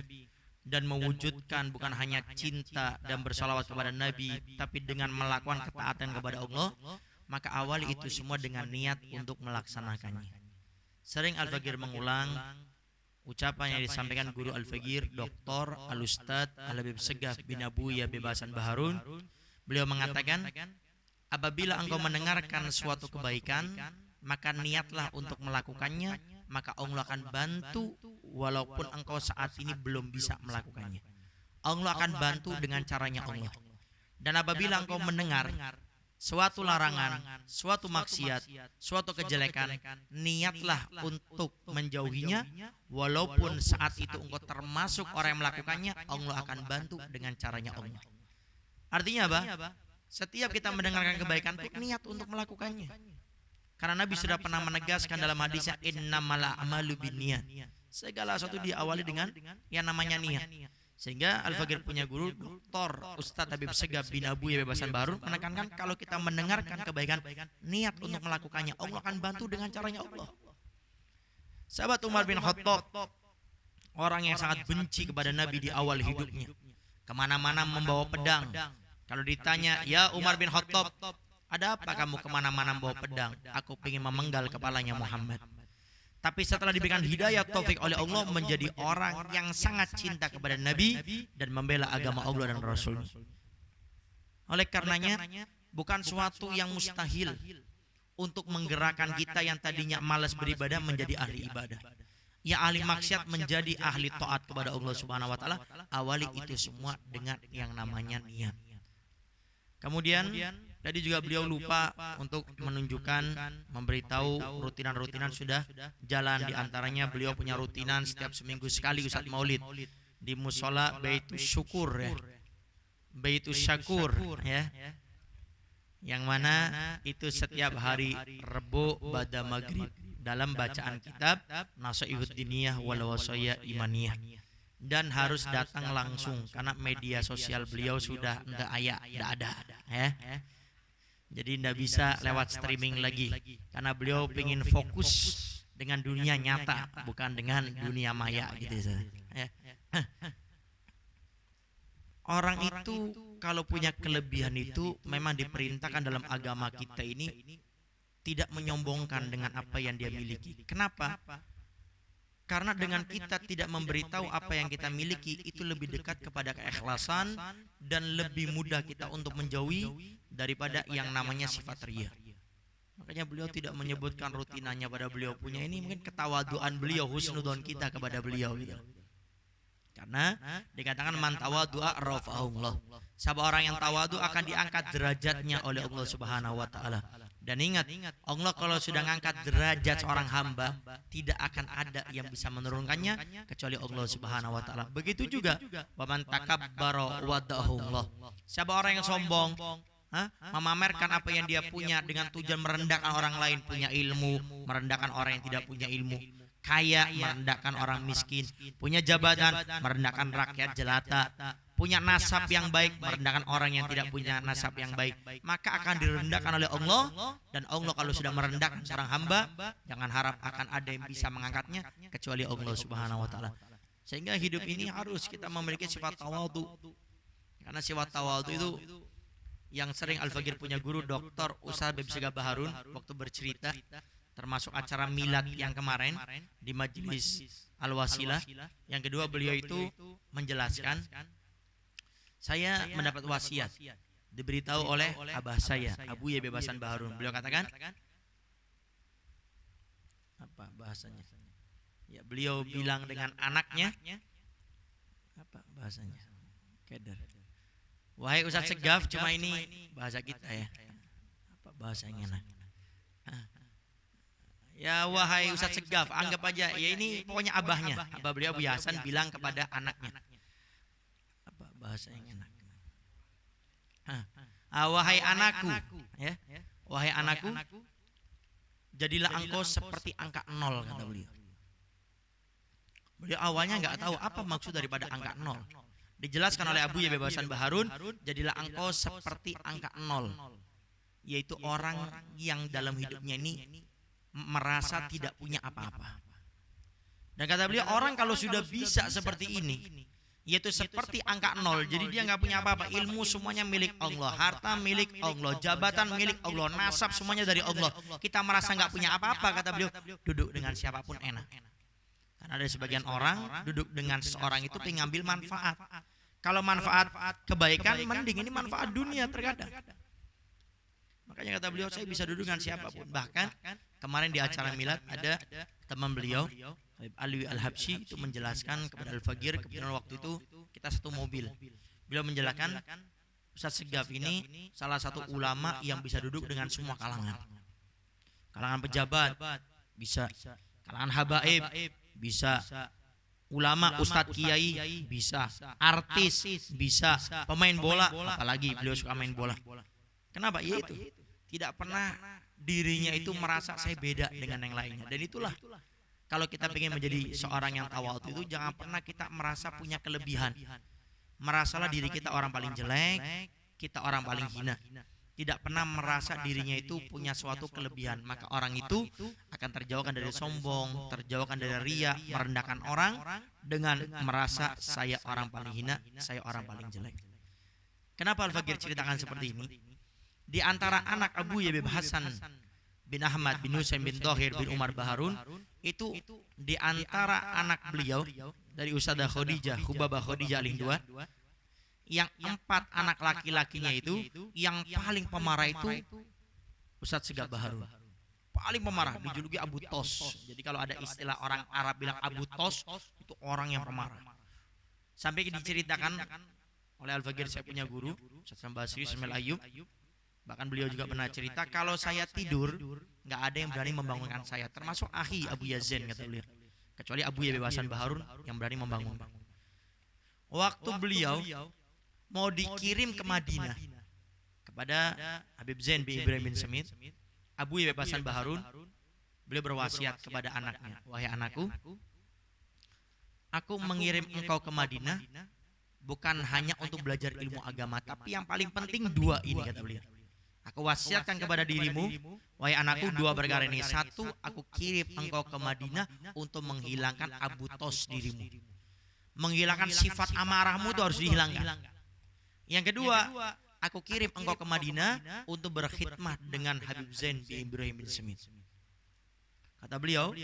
dan mewujudkan bukan hanya cinta dan bersalawat kepada Nabi, tapi dengan melakukan ketaatan kepada Allah, maka awali itu semua dengan niat untuk melaksanakannya. Sering Al-Faqir mengulang ucapan yang disampaikan guru Al-Faqir, Dr. Al-Ustadz Al-Habib Segaf bin Abuya Bebasan Baharun. Beliau mengatakan, apabila engkau mendengarkan suatu kebaikan, maka niatlah untuk melakukannya, maka Allah akan bantu walaupun engkau saat ini belum bisa melakukannya. Allah akan bantu dengan caranya Allah. Dan apabila engkau mendengar suatu larangan, suatu maksiat, suatu kejelekan, niatlah untuk menjauhinya, walaupun saat itu engkau termasuk orang yang melakukannya, Allah akan bantu dengan caranya Allah. Artinya apa? Setiap kita mendengarkan kebaikan itu niat untuk melakukannya. Karena Nabi sudah pernah menegaskan dalam hadisnya, innamal a'malu binniyat. Segala sesuatu diawali dengan yang namanya niat. Sehingga Al-Faqir punya guru Dr. Ustadz Habib Segaf bin Abuya Bebasan Baharun menekankan kalau kita mendengarkan kebaikan, niat untuk melakukannya, Allah akan bantu dengan caranya Allah. Sahabat Umar bin Khattab, orang yang sangat benci kepada Nabi di awal hidupnya, kemana-mana membawa pedang. Kalau ditanya, ya Umar bin Khattab, ada apa kamu kemana-mana membawa pedang? Aku ingin memenggal kepalanya Muhammad. Tapi setelah diberikan hidayah taufik oleh Allah, menjadi orang yang sangat cinta kepada Nabi dan membela agama Allah dan Rasul. Oleh karenanya, bukan suatu yang mustahil untuk menggerakkan kita yang tadinya malas beribadah menjadi ahli ibadah. Ya ahli maksiat menjadi ahli taat kepada Allah Subhanahu wa taala. Awali itu semua dengan yang namanya niat. Kemudian tadi juga beliau lupa untuk menunjukkan, memberitahu rutinan-rutinan sudah jalan. Di antaranya beliau punya rutinan setiap seminggu sekali Ustaz Maulid di musola Baitus Syukur ya. Baitus Syakur ya. Yang mana itu setiap hari Rebo pada maghrib dalam bacaan kitab Nasha'ihud Diniyah wal Wasaya Imaniyah. Dan harus datang langsung karena media sosial beliau sudah enggak ada ya. Jadi tidak bisa lewat streaming lagi karena beliau ingin fokus dengan dunia nyata bukan dengan dunia maya gitu ya. Orang itu kalau punya kelebihan itu memang diperintahkan dalam agama kita ini tidak menyombongkan dengan apa yang dia miliki. Kenapa? Karena dengan kita tidak memberitahu apa yang kita miliki, itu lebih dekat kepada keikhlasan dan lebih mudah kita untuk menjauhi daripada yang namanya sifat riya. Makanya beliau tidak menyebutkan rutinannya pada beliau punya ini, mungkin ketawaduan beliau, husnudon kita kepada beliau gitu. Karena dikatakan man tawaddu'a rafa'ahullah. Siapa orang yang tawadu akan diangkat derajatnya oleh Allah Subhanahu wa taala. Dan ingat, Allah kalau sudah ngangkat derajat seorang hamba, tidak akan ada yang bisa menurunkannya kecuali Allah Subhanahu wa taala. Begitu juga waman takabbara wadahullah. Siapa orang yang sombong, memamerkan apa yang dia punya dengan tujuan merendahkan orang lain, punya ilmu, merendahkan orang yang tidak punya ilmu, kaya merendahkan orang miskin, punya jabatan merendahkan rakyat jelata, punya nasab yang baik merendahkan orang yang tidak punya nasab yang baik, maka akan direndahkan oleh Allah. Dan Allah kalau sudah merendahkan seorang hamba, jangan harap akan ada yang bisa mengangkatnya kecuali Allah Subhanahu wa taala. Sehingga hidup ini harus kita memiliki sifat tawadhu. Karena sifat tawadhu itu yang sering Al-Faqir punya guru Dr. Ustadz Habib Segaf Baharun waktu bercerita termasuk acara milad yang kemarin di Majelis Al-Wasilah. Yang kedua beliau itu menjelaskan, saya mendapat wasiat diberitahu oleh abah saya, Abuya Bebasan Baharun. Beliau katakan, apa bahasanya? Ya, beliau bilang dengan anaknya, apa bahasanya? Keder. Wahai Ustadz Segaf, cuma ini bahasa kita ya. Apa bahasanya? Ya wahai Ustadz Segaf, anggap aja ya ini pokoknya abahnya. Abah beliau Abu Hasan bilang kepada anaknya. Apa bahasa yang enak? Wahai anakku, ya. Wahai anakku, jadilah engkau seperti angka 0, kata beliau. Beliau awalnya nggak tahu apa maksud daripada angka 0. Dijelaskan oleh Abuya Bebasan Baharun, jadilah engkau seperti angka 0, yaitu orang yang dalam hidupnya ini merasa tidak punya apa-apa. Dan kata beliau, orang kalau sudah bisa seperti ini, yaitu seperti angka 0, jadi dia nggak punya apa-apa, ilmu semuanya milik Allah, harta milik Allah, jabatan milik Allah, nasab semuanya dari Allah, kita merasa nggak punya apa-apa, kata beliau, duduk dengan siapapun enak. Karena ada sebagian orang duduk dengan seseorang itu pengen ngambil manfaat. Kalau manfaat kebaikan, mending ini manfaat dunia terkadang. Makanya kata beliau, saya bisa duduk dengan siapapun. Bahkan kemarin di acara milad ada teman beliau, Habib Alwi Al-Habsyi, itu menjelaskan kepada Al-Fagir, kebetulan waktu itu kita satu mobil. Beliau menjelaskan, Ustaz Segaf ini salah satu ulama yang bisa duduk dengan semua kalangan. Kalangan pejabat bisa, kalangan habaib bisa, ulama, ustadz, kiai bisa, artis bisa, pemain bola, apalagi beliau suka main bola. Kenapa? Ya itu, tidak pernah dirinya itu merasa saya beda dengan yang lainnya. Dan itulah, kalau kita ingin menjadi seorang yang tawadhu itu, jangan pernah kita merasa punya kelebihan. Merasalah diri kita orang paling jelek, kita orang paling hina. Tidak pernah merasa dirinya itu punya suatu kelebihan, maka orang itu akan terjauhkan dari sombong, terjauhkan dari riya, merendahkan orang dengan merasa saya orang paling hina, saya orang paling jelek. Kenapa Al-Fagir ceritakan seperti ini? Di antara anak Abu Habib Hasan bin Ahmad bin Husain bin Thohir bin Umar Baharun, itu di antara anak beliau dari Ustadzah Khadijah, Hubabah Khadijah Al-Hindwa, yang 4 anak laki-lakinya itu yang paling pemarah itu Ustadz Segaf Baharun. Paling pemarah, dijuluki Abu Tos. Jadi kalau ada istilah orang Arab bilang Abu Tos, itu orang yang pemarah. Sampai diceritakan oleh Al-Fagir, saya punya guru Ustadz Basri Ismail Ayyub, bahkan beliau juga pernah cerita, kalau saya tidur nggak ada yang berani membangunkan saya, termasuk Akhi Abu Yazin, kata beliau, kecuali Abu Habib Hasan Baharun yang berani membangun. Waktu beliau mau dikirim ke Madinah kepada Habib Zain bin Ibrahim bin Semit, Abu Habib Hasan Baharun, beliau berwasiat kepada anaknya, wahai anakku, aku mengirim engkau ke Madinah bukan hanya untuk belajar ilmu agama, tapi yang paling penting 2 ini, kata beliau. Aku wasiatkan kepada dirimu, wahai anakku, 2 perkara ini. 1, aku kirim engkau ke Madinah untuk menghilangkan Abu Tos dirimu, menghilangkan sifat amarahmu itu harus dihilangkan. Yang kedua, aku kirim engkau ke Madinah untuk berkhidmat dengan Habib Zain bin Ibrahim bin Semit. Kata beliau,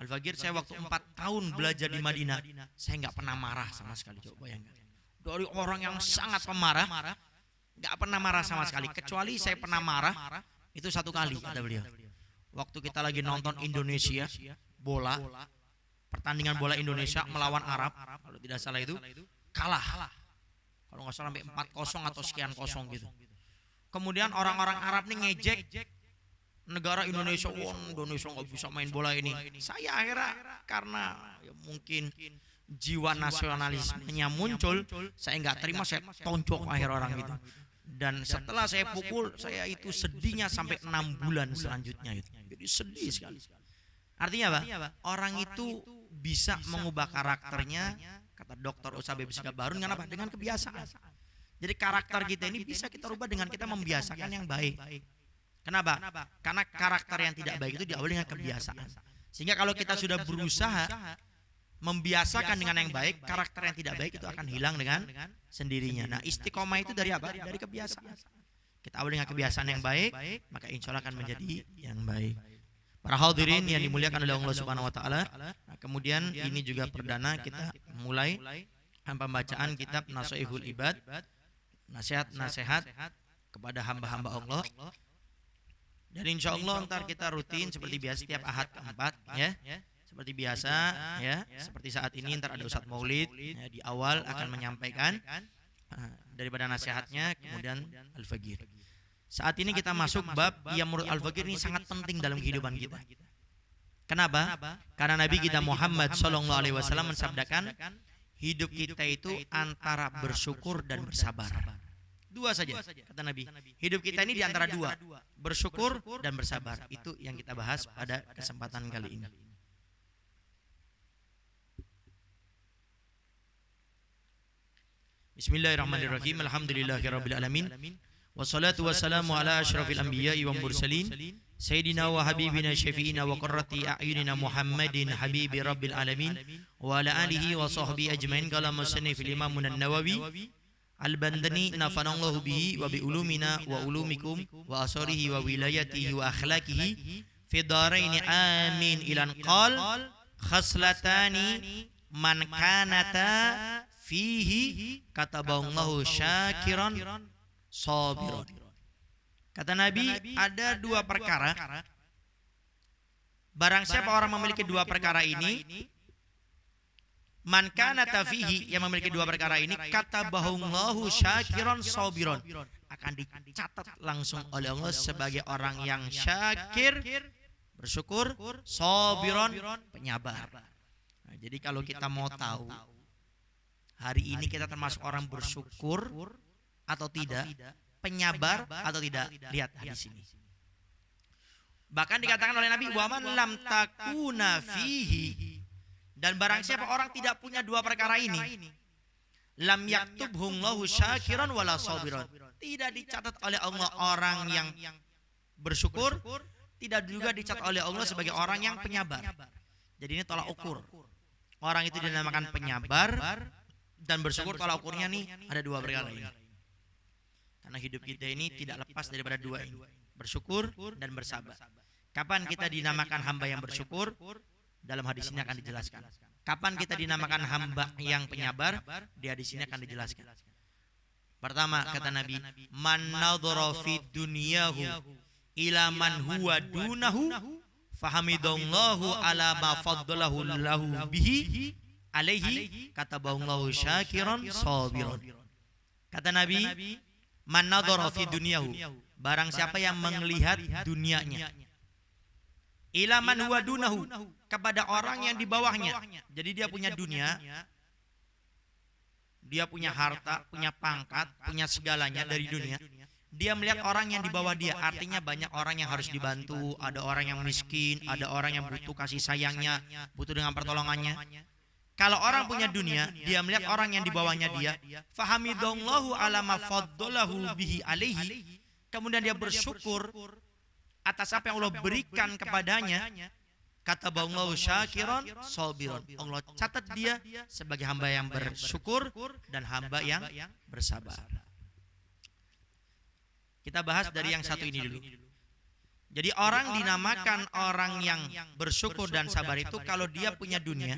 Al-Fagir, saya waktu 4 tahun belajar di Madinah, saya nggak pernah marah sama sekali. Coba bayangkan, dari orang yang sangat pemarah, nggak pernah marah sama sekali. Kecuali saya pernah marah, itu 1 kali, kata beliau. Waktu kita lagi nonton Indonesia bola, pertandingan bola Indonesia melawan Arab, kalau tidak salah itu kalah. Kalau nggak salah sampai 4-0 atau sekian kosong gitu. Kemudian orang-orang Arab nih ngejek negara Indonesia, Indonesia nggak bisa main bola ini. Saya akhirnya karena ya mungkin jiwa nasionalismenya muncul, saya nggak terima, saya tonjok akhir orang itu. Dan setelah saya pukul, saya itu sedihnya sampai 6 bulan selanjutnya itu. Jadi sedih sekali. Artinya apa? Orang itu bisa mengubah karakternya, kata Dr. Ustadz Habib Segaf Baharun, dengan apa? Dengan kebiasaan. Jadi karakter kita ini bisa kita rubah dengan kita membiasakan yang baik. Kenapa? Karena karakter yang tidak baik itu diawali dengan kebiasaan. Sehingga kalau kita sudah berusaha membiasakan dengan yang baik, karakter yang tidak baik itu akan hilang dengan sendirinya. Nah, istiqomah itu dari apa? Dari kebiasaan. Kita awali dengan kebiasaan yang baik, maka insya Allah akan menjadi yang baik. Para hadirin yang dimuliakan oleh Allah Subhanahu wa taala, nah, kemudian ini juga perdana kita mulai pembacaan kitab Nashihul Ibad, nasihat-nasihat kepada hamba-hamba Allah. Dan insya Allah ntar kita rutin seperti biasa setiap Ahad keempat, ya. Seperti biasa, ya. Seperti saat ini ntar ada Ustadz Maulid, ya, di awal akan menyampaikan daripada nasihatnya, kemudian Al-Fagir. Saat ini kita masuk bab yang menurut Al-Fagir ini sangat penting dalam kehidupan kita. Kenapa? Karena Nabi kita Muhammad SAW mensabdakan, hidup kita itu antara bersyukur dan bersabar. 2 saja, kata Nabi. Hidup kita ini di antara 2, bersyukur dan bersabar. Itu yang kita bahas pada kesempatan kali ini. Bismillahirrahmanirrahim. Alhamdulillahirabbil alamin. Wassalatu wassalamu ala asyrafil anbiya'i wal mursalin Sayyidina wa habibina syafi'ina wa qurrati a'yunina Muhammadin habibi rabbil alamin wa ala alihi wa sahbihi ajmain. Qala musannif al-imam an-Nawawi al-Bandani nafanallahu bihi wa bi ulumina wa ulumikum wa asarihi wa wilayatihi wa akhlaqihi fi daraini amin. Ilan qal khaslatani man kanata fihi kataballahu syakiran sabiran. Kata Nabi, ada dua perkara. Barang siapa orang memiliki dua perkara ini, man kanata fihi, yang memiliki dua perkara ini, kataballahu syakiran sabiran, akan dicatat langsung oleh Allah sebagai orang yang syakir, bersyukur, sabiran, penyabar. Nah, jadi kalau kita mau tahu hari ini kita termasuk orang bersyukur atau tidak, penyabar atau tidak, lihat hadis ini. Bahkan dikatakan oleh Nabi, wa man lam takuna fihi, dan barang siapa orang tidak punya dua perkara ini, lam yaktubhullahu syakiran wala sabiran, tidak dicatat oleh Allah orang yang bersyukur, tidak juga dicatat oleh Allah sebagai orang yang penyabar. Jadi ini tolak ukur. Orang itu dinamakan penyabar dan bersyukur, tolak ukurnya nih ada dua perkara ini. Karena hidup kita ini tidak lepas daripada dua ini, bersyukur dan bersabar. Kapan kita dinamakan hamba yang bersyukur? Dalam hadis ini akan dijelaskan. Kapan kita dinamakan hamba yang penyabar? Di hadis ini akan dijelaskan. Pertama kata Nabi, man nadhara fi dunyahu ila man huwa dunahu fahamidallahu ala ma faddalahu lahu bihi alaihi kataballahu syakiran sabiran. Kata Nabi, man nadhara fi dunyahu, barang siapa yang melihat dunianya, ila man huwa dunahu, kepada orang yang di bawahnya. Jadi dia punya dunia, dia punya harta, punya pangkat, punya segalanya dari dunia. Dia melihat orang yang di bawah dia, artinya banyak orang yang harus dibantu, ada orang yang miskin, ada orang yang butuh kasih sayangnya, butuh dengan pertolongannya. Kalau orang punya dunia, dia melihat orang yang di bawahnya dia, fahamidallahu ala ma faddalahu bihi alaihi, kemudian dia bersyukur atas apa yang Allah berikan kepadanya, kataballahu syakiran sabiran, Allah catat dia sebagai hamba yang bersyukur dan hamba yang bersabar. Kita bahas dari yang satu ini dulu. Jadi orang dinamakan orang yang bersyukur dan sabar itu kalau dia punya dunia,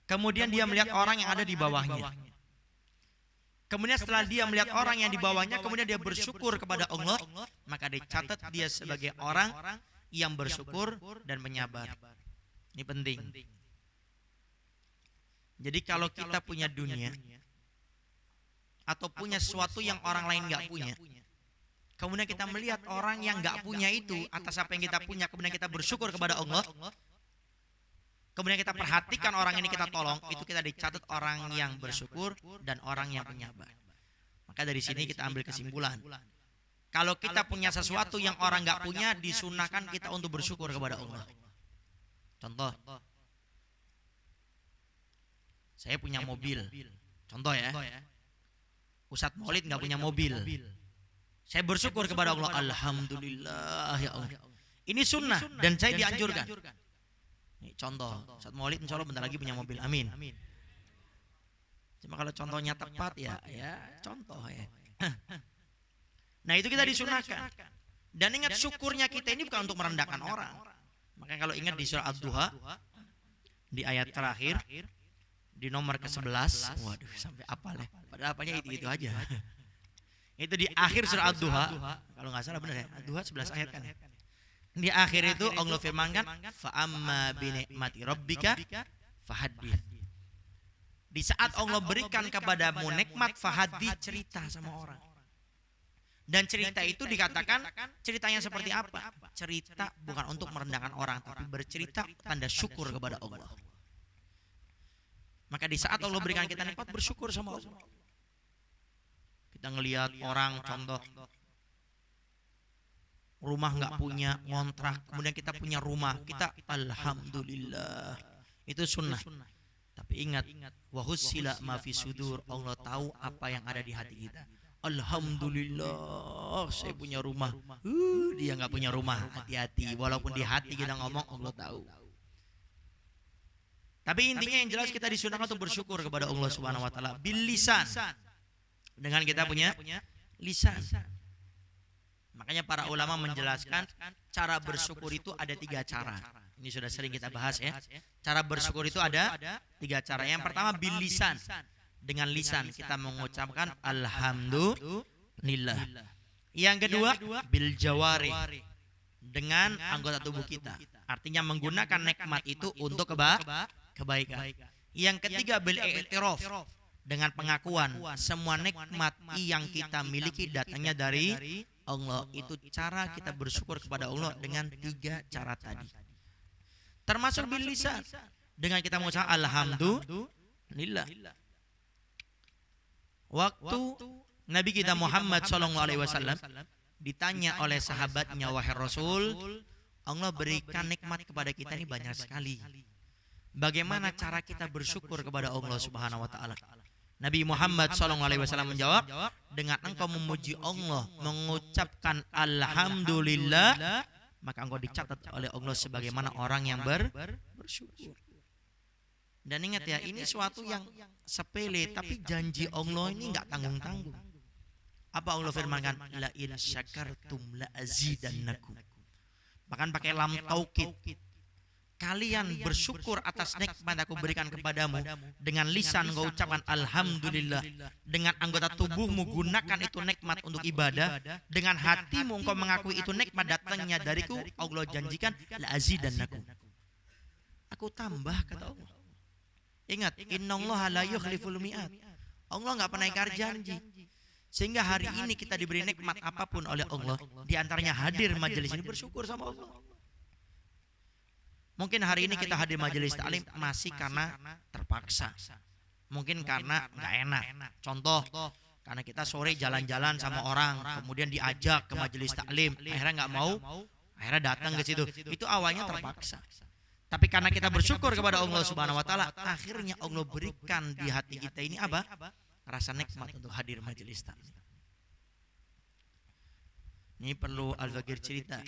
kemudian dia melihat orang yang ada di bawahnya. Kemudian setelah dia melihat orang yang di bawahnya, kemudian dia bersyukur kepada Allah, maka dicatat dia sebagai orang yang bersyukur dan menyabar. Ini penting. Jadi kalau kita punya dunia atau punya sesuatu yang orang lain nggak punya, kemudian kita melihat orang yang nggak punya itu atas apa yang kita punya, kemudian kita bersyukur kepada Allah, kemudian kita perhatikan orang ini, kita tolong, itu kita dicatat orang yang bersyukur dan orang yang penyabar. Maka dari sini kita ambil kesimpulan, kalau kita punya sesuatu yang orang nggak punya, disunahkan kita untuk bersyukur kepada Allah. Contoh, saya punya mobil, contoh ya, Ustadz Maulid nggak punya mobil, saya bersyukur kepada Allah, alhamdulillah ya Allah. Ini sunnah dan saya dianjurkan. Contoh, Ustadz Maulid insya Allah bentar lagi punya mobil, amin. Cuma kalau contohnya tepat ya contoh ya. Nah itu kita disunahkan. Dan ingat, syukurnya kita ini bukan untuk merendahkan orang. Makanya kalau ingat di surah Ad-Duha, di ayat terakhir, di nomor ke-11, waduh sampai apal ya, padahal apanya itu aja. Itu di akhir surah Ad-Duha, kalau nggak salah benar ya, Ad-Duha 11 ayat kan. Di akhir itu Allah firmankan, fa'amma binikmati rabbika fahaddits. Di saat Allah berikan kepadamu nikmat, fahaddits, cerita sama orang. Dan cerita itu dikatakan ceritanya seperti apa? Cerita bukan untuk merendahkan orang, tapi bercerita tanda syukur kepada Allah. Maka di saat Allah berikan kita nikmat, bersyukur sama Allah. Kita ngelihat orang, contoh rumah nggak punya, ngontrak, kemudian kita punya rumah, kita alhamdulillah, itu sunnah. Tapi ingat, wahussila ma fi sudur, Allah tahu apa yang ada di hati kita. Alhamdulillah saya punya rumah. Dia nggak punya rumah. Hati-hati. Walaupun di hati kita ngomong Allah tahu. Tapi intinya yang jelas kita disunahkan untuk bersyukur kepada Allah Subhanahu Wa Taala bil lisan. Dengan kita punya lisan. Makanya para ulama menjelaskan cara bersyukur itu ada 3 cara. Ini sudah sering kita bahas ya. Cara bersyukur itu ada 3 cara. Yang pertama bil lisan. Dengan lisan kita mengucapkan alhamdulillah. Yang kedua bil jawari, dengan anggota tubuh kita. Artinya menggunakan nikmat itu untuk kebaikan. Yang ketiga bil i'tiraf, dengan pengakuan semua nikmat yang kita miliki datangnya dari Allah. Itu cara kita bersyukur kepada Allah dengan 3 cara tadi. Termasuk bil lisan, dengan kita mengucapkan alhamdulillah. Waktu Nabi kita Muhammad SAW ditanya oleh sahabatnya, wahai Rasul, Allah berikan nikmat kepada kita ini banyak sekali. Bagaimana cara kita bersyukur kepada Allah Subhanahu Wa Taala? Nabi Muhammad SAW menjawab, dengan engkau memuji Allah, mengucapkan alhamdulillah, maka engkau dicatat oleh Allah sebagaimana orang yang bersyukur. Dan ingat ya, ini suatu yang sepele, tapi janji Allah ini nggak tanggung-tanggung. Apa Allah firmankan? La in syakartum la azidannakum. Bahkan pakai lam taukid. Kalian bersyukur atas nikmat aku berikan kepadamu. Dengan lisan engkau ucapkan alhamdulillah. Dengan anggota tubuhmu gunakan itu nikmat untuk ibadah. Dengan hatimu engkau mengakui itu nikmat datangnya dariku. Allah janjikan la azidannakum. Aku tambah, kata Allah. Ingat, innallaha la yukhliful mi'ad. Allah nggak pernah ingkar janji. Sehingga hari ini kita diberi nikmat apapun oleh Allah, di antaranya hadir majelis ini, bersyukur sama Allah. Mungkin hari ini kita hadir majelis taklim masih karena terpaksa. Mungkin karena nggak enak. Contoh, karena kita sore jalan-jalan sama orang, kemudian diajak ke majelis taklim, akhirnya nggak mau, akhirnya datang ke situ. Itu awalnya terpaksa. Tapi karena kita bersyukur kepada Allah Subhanahu Wa Taala, akhirnya Allah berikan di hati kita ini apa? Rasa nikmat untuk hadir majelis taklim. Ini perlu Al-Fakir cerita.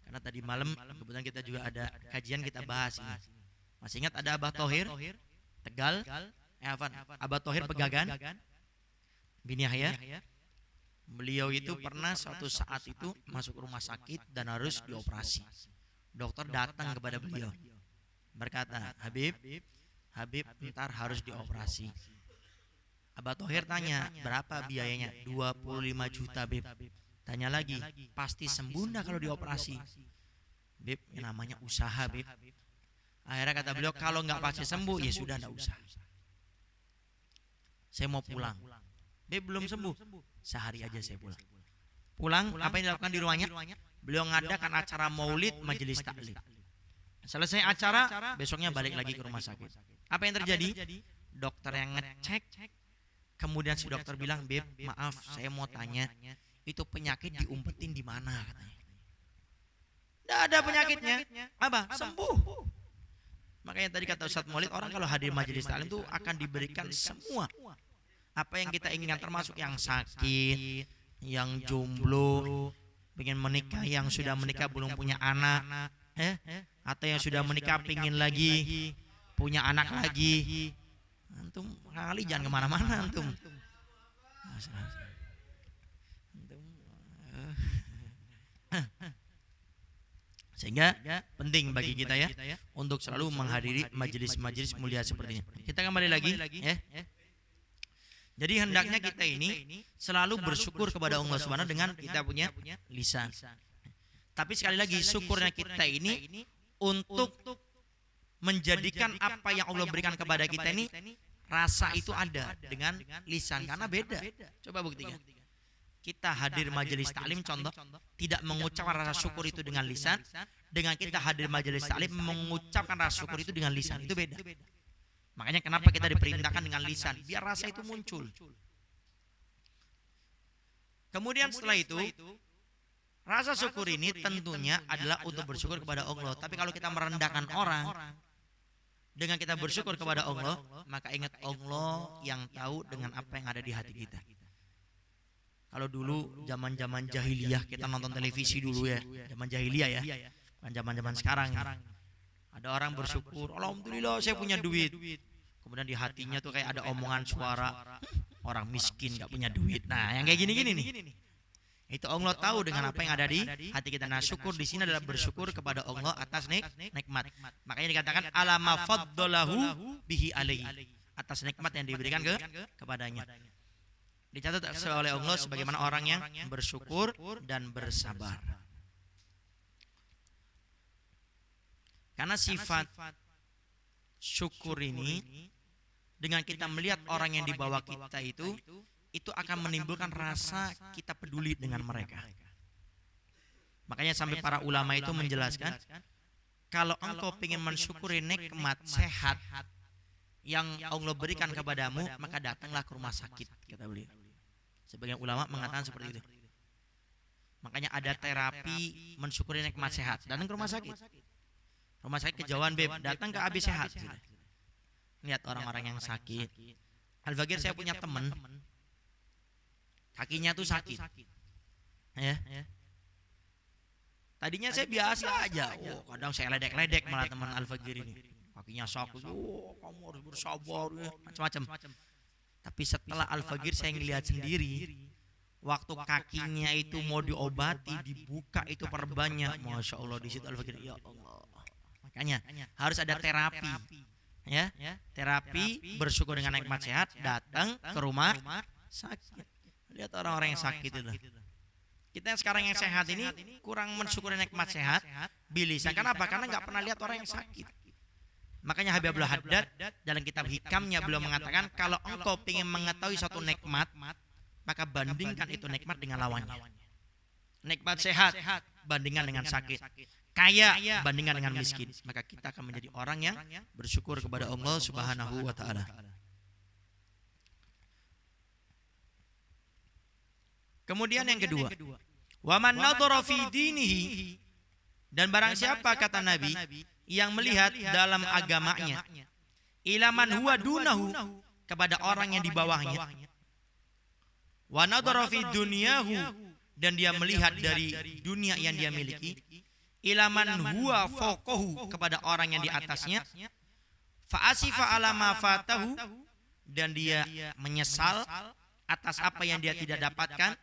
Karena tadi malam kebetulan kita juga ada kajian, kita bahas ini. Masih ingat ada Abah Thohir Tegal? Abah Thohir Pegagan bin Yahya. Beliau itu pernah suatu saat itu masuk rumah sakit dan harus dioperasi. Dokter datang kepada beliau berkata, Habib ntar harus dioperasi. Abah Thohir tanya, berapa biayanya? 25 juta Bib. Tanya lagi, pasti sembuh enggak kalau dioperasi? Bib, yang namanya usaha Bib. Akhirnya kata beliau, kalau enggak pasti sembuh, ya sudah enggak usah. Saya mau pulang. Bib, belum sembuh. Sehari aja saya pulang. Pulang, apa yang dilakukan di rumahnya? Beliau ngadakan acara maulid majelis taklim. Selesai acara, besoknya balik lagi ke rumah sakit. Apa yang terjadi? Dokter yang ngecek, kemudian si dokter bilang, Beb, maaf, saya mau tanya, itu penyakit diumpetin di mana? Tidak ada penyakitnya. Apa? Sembuh. Makanya tadi kata Ustadz Maulid, orang kalau hadir majelis taklim itu akan diberikan semua apa yang kita inginkan, termasuk yang sakit, yang jomblo, pengen menikah, yang sudah menikah belum punya anak, atau yang sudah menikah pengen lagi punya anak lagi. Antum kali jangan kemana-mana antum. Sehingga penting bagi kita ya untuk selalu menghadiri majelis-majelis mulia seperti ini. Kita kembali lagi ya. Jadi hendaknya kita ini selalu bersyukur kepada Allah Subhanahu dengan kita punya lisan. Tapi sekali lagi syukurnya kita ini untuk menjadikan apa yang Allah berikan kepada kita ini, rasa itu ada dengan lisan, karena beda. Coba buktikan. Kita hadir majelis taklim contoh, tidak mengucapkan rasa syukur itu dengan lisan, dengan kita hadir majelis taklim mengucapkan rasa syukur itu dengan lisan, itu beda. Makanya kenapa kita diperintahkan dengan lisan, biar rasa itu muncul. Kemudian setelah itu, rasa syukur ini tentunya adalah untuk bersyukur kepada Allah. Tapi kalau kita merendahkan orang, dengan kita bersyukur kepada Allah, maka ingat Allah yang tahu dengan apa yang ada di hati kita. Kalau dulu zaman-zaman jahiliyah kita nonton televisi dulu ya, zaman jahiliyah ya, bukan zaman-zaman sekarang ini. Ada orang bersyukur, alhamdulillah saya punya duit. Kemudian di hatinya tuh kayak ada omongan suara, orang miskin gak punya duit. Nah, yang kayak gini-gini nih. Itu Allah tahu dengan apa yang ada di hati kita. Nah, syukur di sini adalah bersyukur kepada Allah atas nikmat. Makanya dikatakan alama faddalahu bihi alaihi, atas nikmat yang diberikan kepadanya. Dicatat oleh Allah sebagaimana orang yang bersyukur dan bersabar. Karena sifat syukur ini, dengan kita melihat orang yang di bawah kita itu akan menimbulkan rasa kita peduli dengan mereka. Makanya sampai para ulama itu menjelaskan, kalau engkau ingin mensyukuri nikmat sehat yang Allah berikan kepadamu, maka datanglah ke rumah sakit, kata beliau. Sebagian ulama mengatakan seperti itu. Makanya ada terapi mensyukuri nikmat sehat, datang ke rumah sakit. Rumah sakit kejauhan beb, datang ke AB Sehat. Lihat orang-orang yang sakit. Al-Bagir, saya punya teman, kakinya tuh sakit. Ya. Tadinya saya biasa aja. Oh, kadang saya ledek-ledek malah teman Al-Bagir ini. Kakinya sakit. Oh, kamu harus bersabar ya, macam-macam. Tapi setelah Al-Bagir saya ngelihat sendiri, waktu kakinya itu mau diobati, dibuka itu perbanyak. Masya Allah, di situ Al-Bagir, ya Allah. Makanya harus ada terapi. Ya, terapi bersyukur dengan nikmat sehat, datang ke rumah sakit. Lihat orang-orang yang sakit itu. Kita yang sekarang yang sehat ini kurang mensyukuri nikmat sehat, bilisan. Kenapa? Karena nggak pernah lihat orang yang sakit. Makanya Habibullah Haddad dalam kitab Hikamnya beliau mengatakan, kalau engkau ingin mengetahui suatu nikmat, maka bandingkan itu nikmat dengan lawannya. Nikmat sehat bandingkan dengan sakit, kaya bandingkan dengan miskin. Maka kita akan menjadi orang yang bersyukur kepada Allah Subhanahu wa taala. Kemudian yang kedua, wa man nadhara fi dinihi, dan barang siapa kata Nabi yang melihat dalam agamanya, ilaman huwa dunahu, kepada orang yang di bawahnya, wa nadhara fi dunyahu, dan dia melihat dari dunia yang dia miliki, ilaman huwa fawqahu, kepada orang yang di atasnya, fa asifa ala ma fatahu, dan dia menyesal atas apa yang dia tidak dapatkan,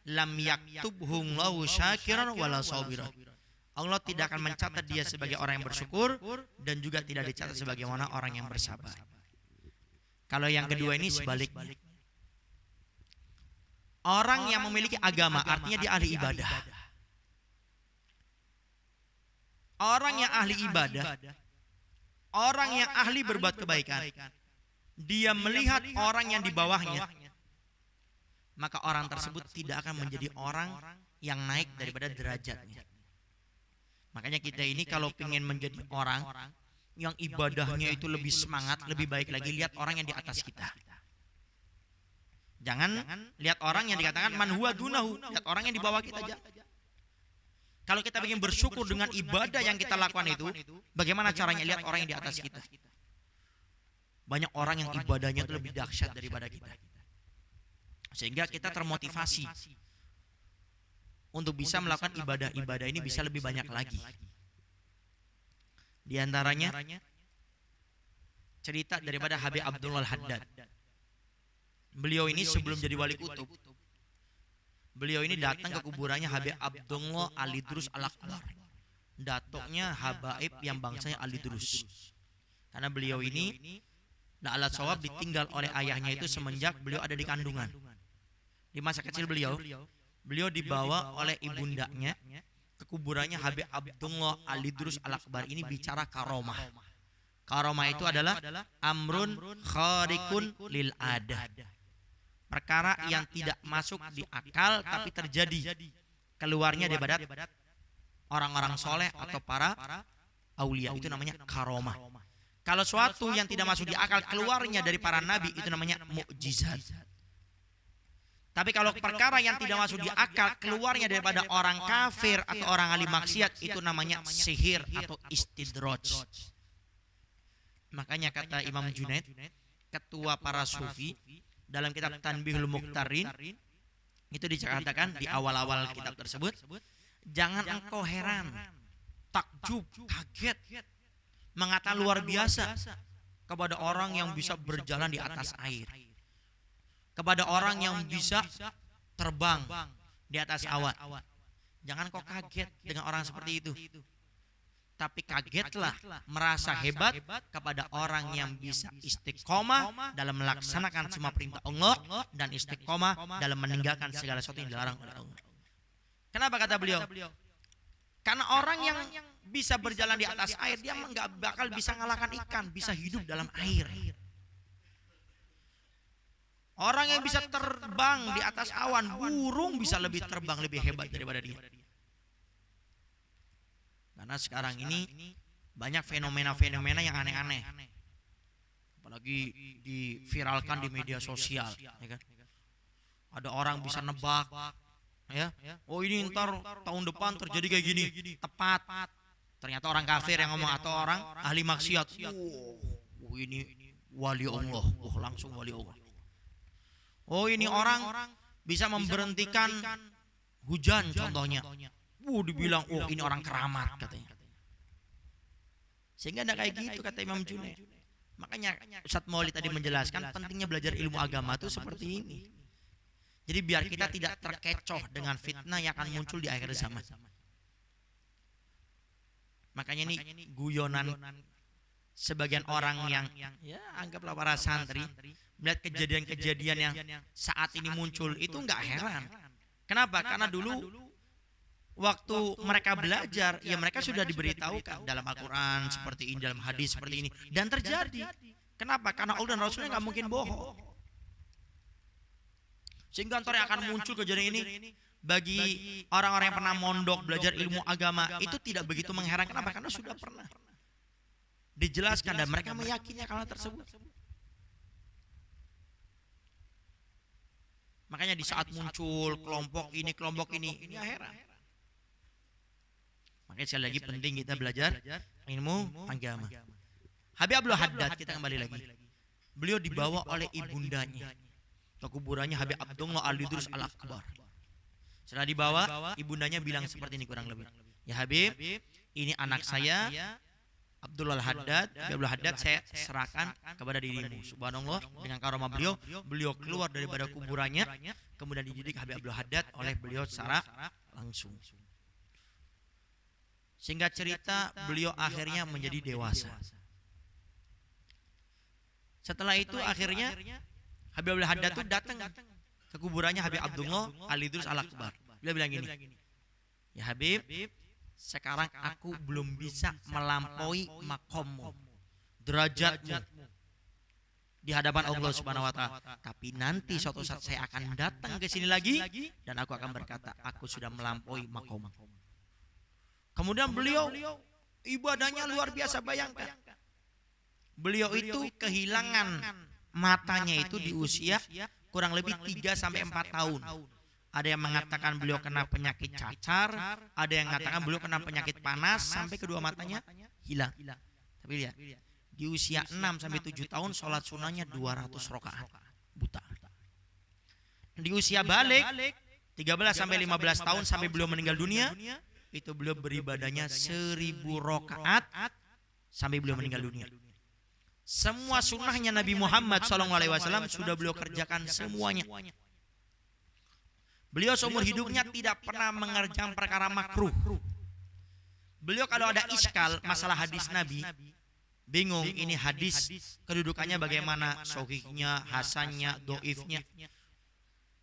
lam yaktubhum lahu syakiran wala sabiran. Allah tidak akan mencatat dia sebagai orang yang bersyukur, dan juga tidak dicatat sebagaimana orang yang bersabar. Kalau yang kedua ini sebaliknya. Orang yang memiliki agama artinya dia ahli ibadah. Orang yang ahli ibadah, orang yang ahli berbuat kebaikan, dia melihat orang yang di bawahnya, maka orang tersebut tidak akan menjadi orang yang naik daripada derajatnya. Makanya kita ini kalau ingin menjadi orang yang ibadahnya itu lebih semangat, lebih baik lagi, lihat orang yang di atas kita. Jangan lihat orang yang dikatakan man huwa dunahu, lihat orang yang di bawah kita aja. Kalau kita ingin bersyukur dengan ibadah yang kita lakukan itu, bagaimana caranya? Lihat orang yang di atas kita. Banyak orang yang ibadahnya itu lebih dahsyat daripada kita. Sehingga kita termotivasi untuk bisa melakukan ibadah-ibadah ini bisa lebih banyak lagi. Di antaranya cerita daripada Habib Abdullah Haddad. Beliau ini sebelum jadi wali kutub, beliau ini datang ke kuburannya Habib Abdullah Al-Idrus Al-Akbar, datuknya habaib yang bangsanya Al-Idrus. Karena beliau ini la'ala shawab ditinggal oleh ayahnya itu semenjak beliau ada di kandungan. Di masa kecil beliau dibawa oleh ibundanya ke kuburannya Habib Abdullah Al-Idrus Al-Akbar. Ini bicara karomah. Karomah itu adalah amrun kharikun lil adah, perkara yang tidak masuk di akal tapi terjadi keluarnya daripada orang-orang soleh atau para aulia. Itu namanya karomah. Kalau suatu yang tidak masuk di akal keluarnya dari para nabi, itu namanya mukjizat. Tapi kalau perkara yang tidak masuk di akal keluarnya daripada orang kafir atau orang ahli maksiat, itu namanya sihir atau istidraj. Makanya kata Imam Junaid, ketua para sufi, dalam kitab Tanbihul Muqtarin, Itu dikatakan di awal-awal kitab tersebut, jangan engkau heran, takjub, kaget, mengatakan luar biasa kepada orang yang bisa berjalan di atas air, kepada orang yang bisa terbang di atas awan. Jangan kau kaget dengan orang seperti itu, tapi kagetlah, merasa hebat kepada orang yang bisa istiqomah dalam melaksanakan semua perintah Allah dan istiqomah dalam meninggalkan segala sesuatu yang dilarang oleh Allah. Kenapa kata beliau? Karena orang yang bisa berjalan di atas air, dia nggak bakal bisa ngalahkan ikan, bisa hidup dalam air. Orang yang bisa terbang di atas awan, burung bisa lebih terbang, lebih hebat daripada dia. Karena sekarang ini banyak fenomena-fenomena yang aneh-aneh, apalagi diviralkan di media sosial, ya kan? Ada orang bisa nebak, ya, oh ini ntar tahun depan terjadi kayak gini, tepat. Ternyata orang kafir yang ngomong atau orang ahli maksiat, ini wali Allah, langsung wali Allah. Oh ini orang bisa memberhentikan hujan contohnya. Dibilang ini orang keramat katanya. Sehingga ada kayak gitu kata Imam Junaid. Makanya Ustadz Maulid tadi menjelaskan pentingnya belajar ilmu agama itu seperti ini. Jadi biar kita tidak terkecoh dengan fitnah yang akan muncul di akhir zaman. Makanya ini guyonan sebagian orang yang ya anggaplah para santri melihat kejadian-kejadian yang saat ini muncul itu nggak heran. Kenapa? Karena dulu waktu mereka belajar, ya mereka sudah diberitahukan dalam Al-Quran seperti ini, dalam hadis seperti ini, dan terjadi. Kenapa? Karena Allah dan Rasulnya nggak mungkin bohong. Sehingga ntar yang akan muncul kejadian ini bagi orang-orang yang pernah mondok belajar ilmu agama itu tidak begitu mengherankan. Kenapa? Karena sudah pernah dijelaskan dan mereka meyakini hal tersebut. Makanya di saat muncul kelompok ini ya heran. Makanya sekali lagi penting kita belajar ilmu agama. Habib Abdul Haddad, kita kembali lagi. Beliau dibawa oleh ibundanya ke kuburannya Habib Abdullah Al-Idrus Al-Akbar. Setelah dibawa, ibundanya bilang seperti ini kurang lebih. Ya Habib, ini anak saya Abdullah Al-Haddad, Abdul Haddad saya serahkan kepada dirimu. Subhanallah, dengan karomah beliau keluar daripada kuburannya, kemudian dididik Habib Abdul Haddad oleh beliau secara langsung. Sehingga cerita beliau akhirnya menjadi dewasa. Setelah itu akhirnya Habib Abdul Haddad itu datang ke kuburannya Habib Abdullah Al-Idrus Al-Akbar. Beliau bilang gini, ya Habib, sekarang aku belum bisa melampaui makommu, derajatmu di hadapan Allah Subhanahu wa Ta'ala. Tapi nanti suatu saat saya akan datang ke sini lagi dan aku akan berkata, aku sudah melampaui makommu. Kemudian beliau ibadahnya luar biasa. Bayangkan, beliau itu kehilangan matanya itu di usia kurang lebih 3-4 tahun. Ada yang mengatakan beliau kena penyakit cacar, ada yang mengatakan beliau kena penyakit panas sampai kedua matanya hilang. Tapi lihat, di usia 6-7 tahun sholat sunnahnya 200 rakaat, buta. Di usia balik 13-15 tahun sampai beliau meninggal dunia, itu beliau beribadahnya 1000 rakaat sampai beliau meninggal dunia. Semua sunnahnya Nabi Muhammad SAW sudah beliau kerjakan semuanya. Beliau seumur hidupnya tidak pernah mengerjakan perkara makruh. Beliau kalau ada iskal masalah hadis Nabi, bingung ini hadis kedudukannya bagaimana, sahihnya, hasannya, doifnya,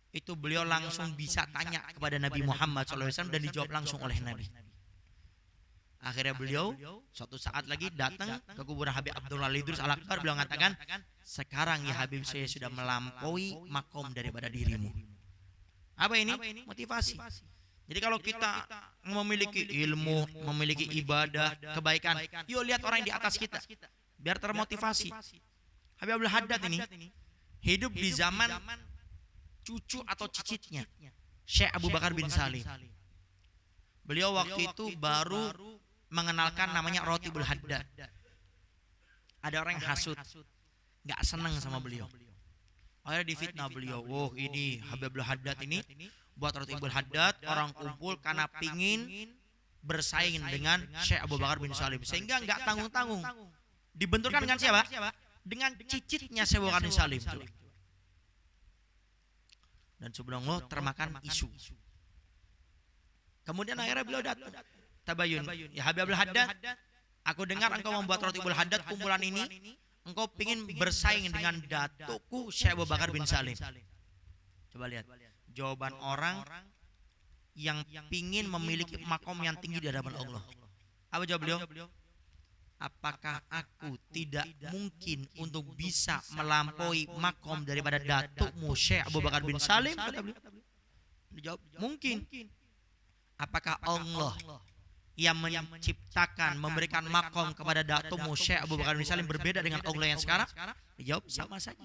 itu beliau langsung bisa tanya kepada Nabi Muhammad SAW dan dijawab langsung oleh Nabi. Akhirnya beliau suatu saat lagi datang ke kuburan Habib Abdullah Al-Idrus Al-Akbar. Beliau mengatakan, sekarang ya Habib, saya sudah melampaui makom daripada dirimu. Apa ini? Motivasi. Jadi kalau kita memiliki ilmu, memiliki ibadah, kebaikan, yuk lihat orang yang di atas kita, biar termotivasi. Habib Abdul Haddad ini hidup di zaman cucu atau cicitnya Syekh Abu Bakar bin Salim. Beliau waktu itu baru mengenalkan namanya Rotibul Haddad. Ada orang yang hasut, gak senang sama beliau. Akhirnya difitnah beliau. Oh ini Habibul Haddad ini buat Rotibul Haddad orang kumpul karena pingin bersaing dengan Syekh Abu Bakar bin Salim. Sehingga nggak tanggung-tanggung. Dibenturkan dengan siapa? Dengan cicitnya Syekh Abu Bakar bin Salim. Dan subhanallah termakan isu. Kemudian akhirnya beliau datang. Tabayun. Ya Habibul Haddad, aku dengar engkau membuat Rotibul Haddad kumpulan ini. Engkau pingin bersaing dengan datukku Syekh Abu Bakar bin Salim. Coba lihat jawaban orang yang pingin memiliki makom yang tinggi di hadapan Allah. Apa jawab beliau? Apakah aku tidak mungkin untuk bisa melampaui makom daripada datukmu Syekh Abu Bakar bin Salim? Kata beliau. Dijawab, mungkin. Apakah Allah yang menciptakan, memberikan makom kepada datukmu Syekh Abu Bakar bin Salim berbeda dengan Allah yang sekarang? Dijawab, sama saja.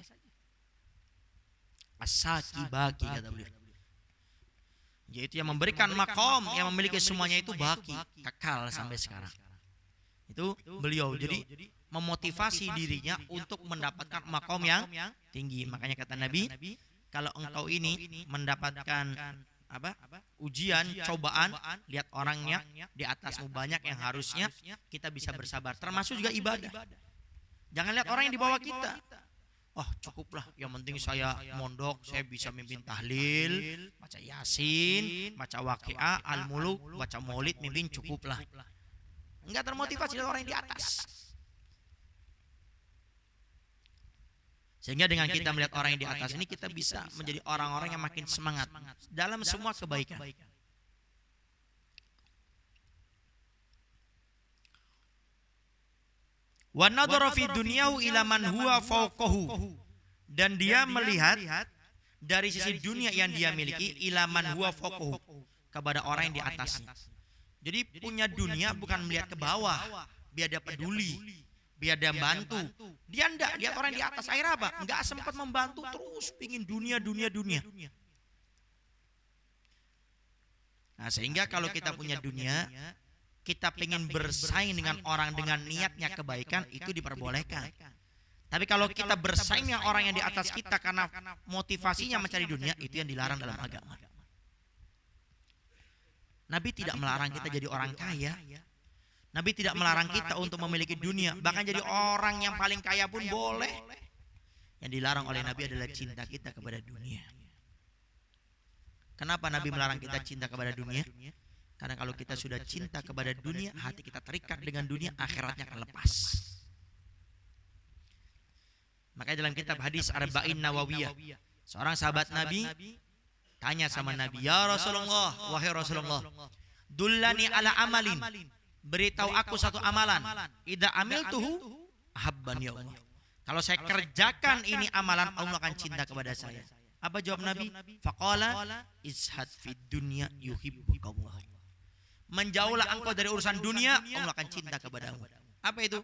Asaki baki, kata beliau. Yaitu yang memberikan makom, yang memiliki semuanya itu baki, kekal sampai sekarang. Itu beliau. Jadi memotivasi dirinya untuk mendapatkan makom yang tinggi. Makanya kata Nabi, kalau engkau ini mendapatkan ujian, cobaan, lihat orangnya di atasmu banyak yang harusnya kita bisa bersabar. Termasuk juga ibadah. Jangan lihat orang yang di bawah kita. Oh cukuplah, yang penting saya mondok, saya bisa mimpin tahlil, baca yasin, baca waqiah, al-muluk, baca maulid, mimpin cukuplah. Enggak termotivasi lihat orang yang di atas. Sehingga dengan kita melihat orang yang di atas ini, kita bisa menjadi orang-orang yang makin semangat dalam semua kebaikan. Wa nadhara fi dunyahu ila man huwa fawqahu. Dan dia melihat dari sisi dunia yang dia miliki ila man huwa fawqahu, kepada orang yang di atasnya. Jadi punya dunia bukan melihat ke bawah, biar dia peduli, biar dia bantu. Dia enggak, dia orang di atas. Akhirnya apa? Enggak sempat membantu, terus pingin dunia. Nah sehingga kalau kita punya dunia, kita pengen bersaing dengan orang dengan niatnya kebaikan, itu diperbolehkan. Tapi kalau kita bersaing dengan orang yang di atas kita karena motivasinya mencari dunia, itu yang dilarang dalam agama. Nabi tidak melarang kita jadi orang kaya. Nabi tidak melarang kita untuk memiliki dunia. Bahkan jadi orang yang paling kaya pun boleh. Yang dilarang oleh Nabi adalah cinta kita kepada dunia. Kenapa Nabi melarang kita cinta kepada dunia? Karena kalau kita sudah cinta kepada dunia, hati kita terikat dengan dunia, akhiratnya akan lepas. Makanya dalam kitab hadis Arba'in Nawawiyah, seorang sahabat Nabi tanya sama Nabi, ya Rasulullah, wahai Rasulullah, dullani ala amalin, beritahu aku satu amalan, idza amiltuhu ahabban ya Allah. Kalau saya kerjakan ini amalan, Allah akan cinta kepada saya. Apa jawab Nabi? Faqala izhad fid dunya yuhibbukallah. Menjauhlah engkau dari urusan dunia, Allah akan cinta kepadamu. Apa itu?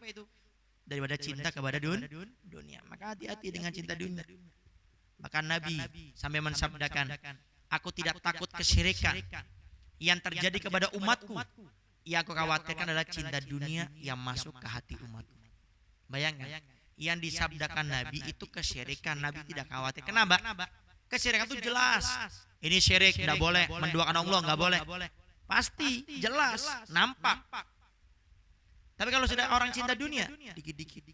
Daripada cinta kepada dunia. Maka hati-hati dengan cinta dunia. Bahkan Nabi sampai mensabdakan, aku tidak takut kesyirikan yang terjadi kepada umatku. Yang aku khawatirkan adalah cinta dunia yang masuk ke hati umatku. Bayangkan, yang disabdakan Nabi itu kesyirikan, Nabi tidak khawatir. Kenapa? Kesyirikan itu jelas. Ini syirik, tidak boleh. Menduakan Allah, tidak boleh. Pasti, jelas, nampak. Tapi kalau sudah orang cinta dunia, dikit-dikit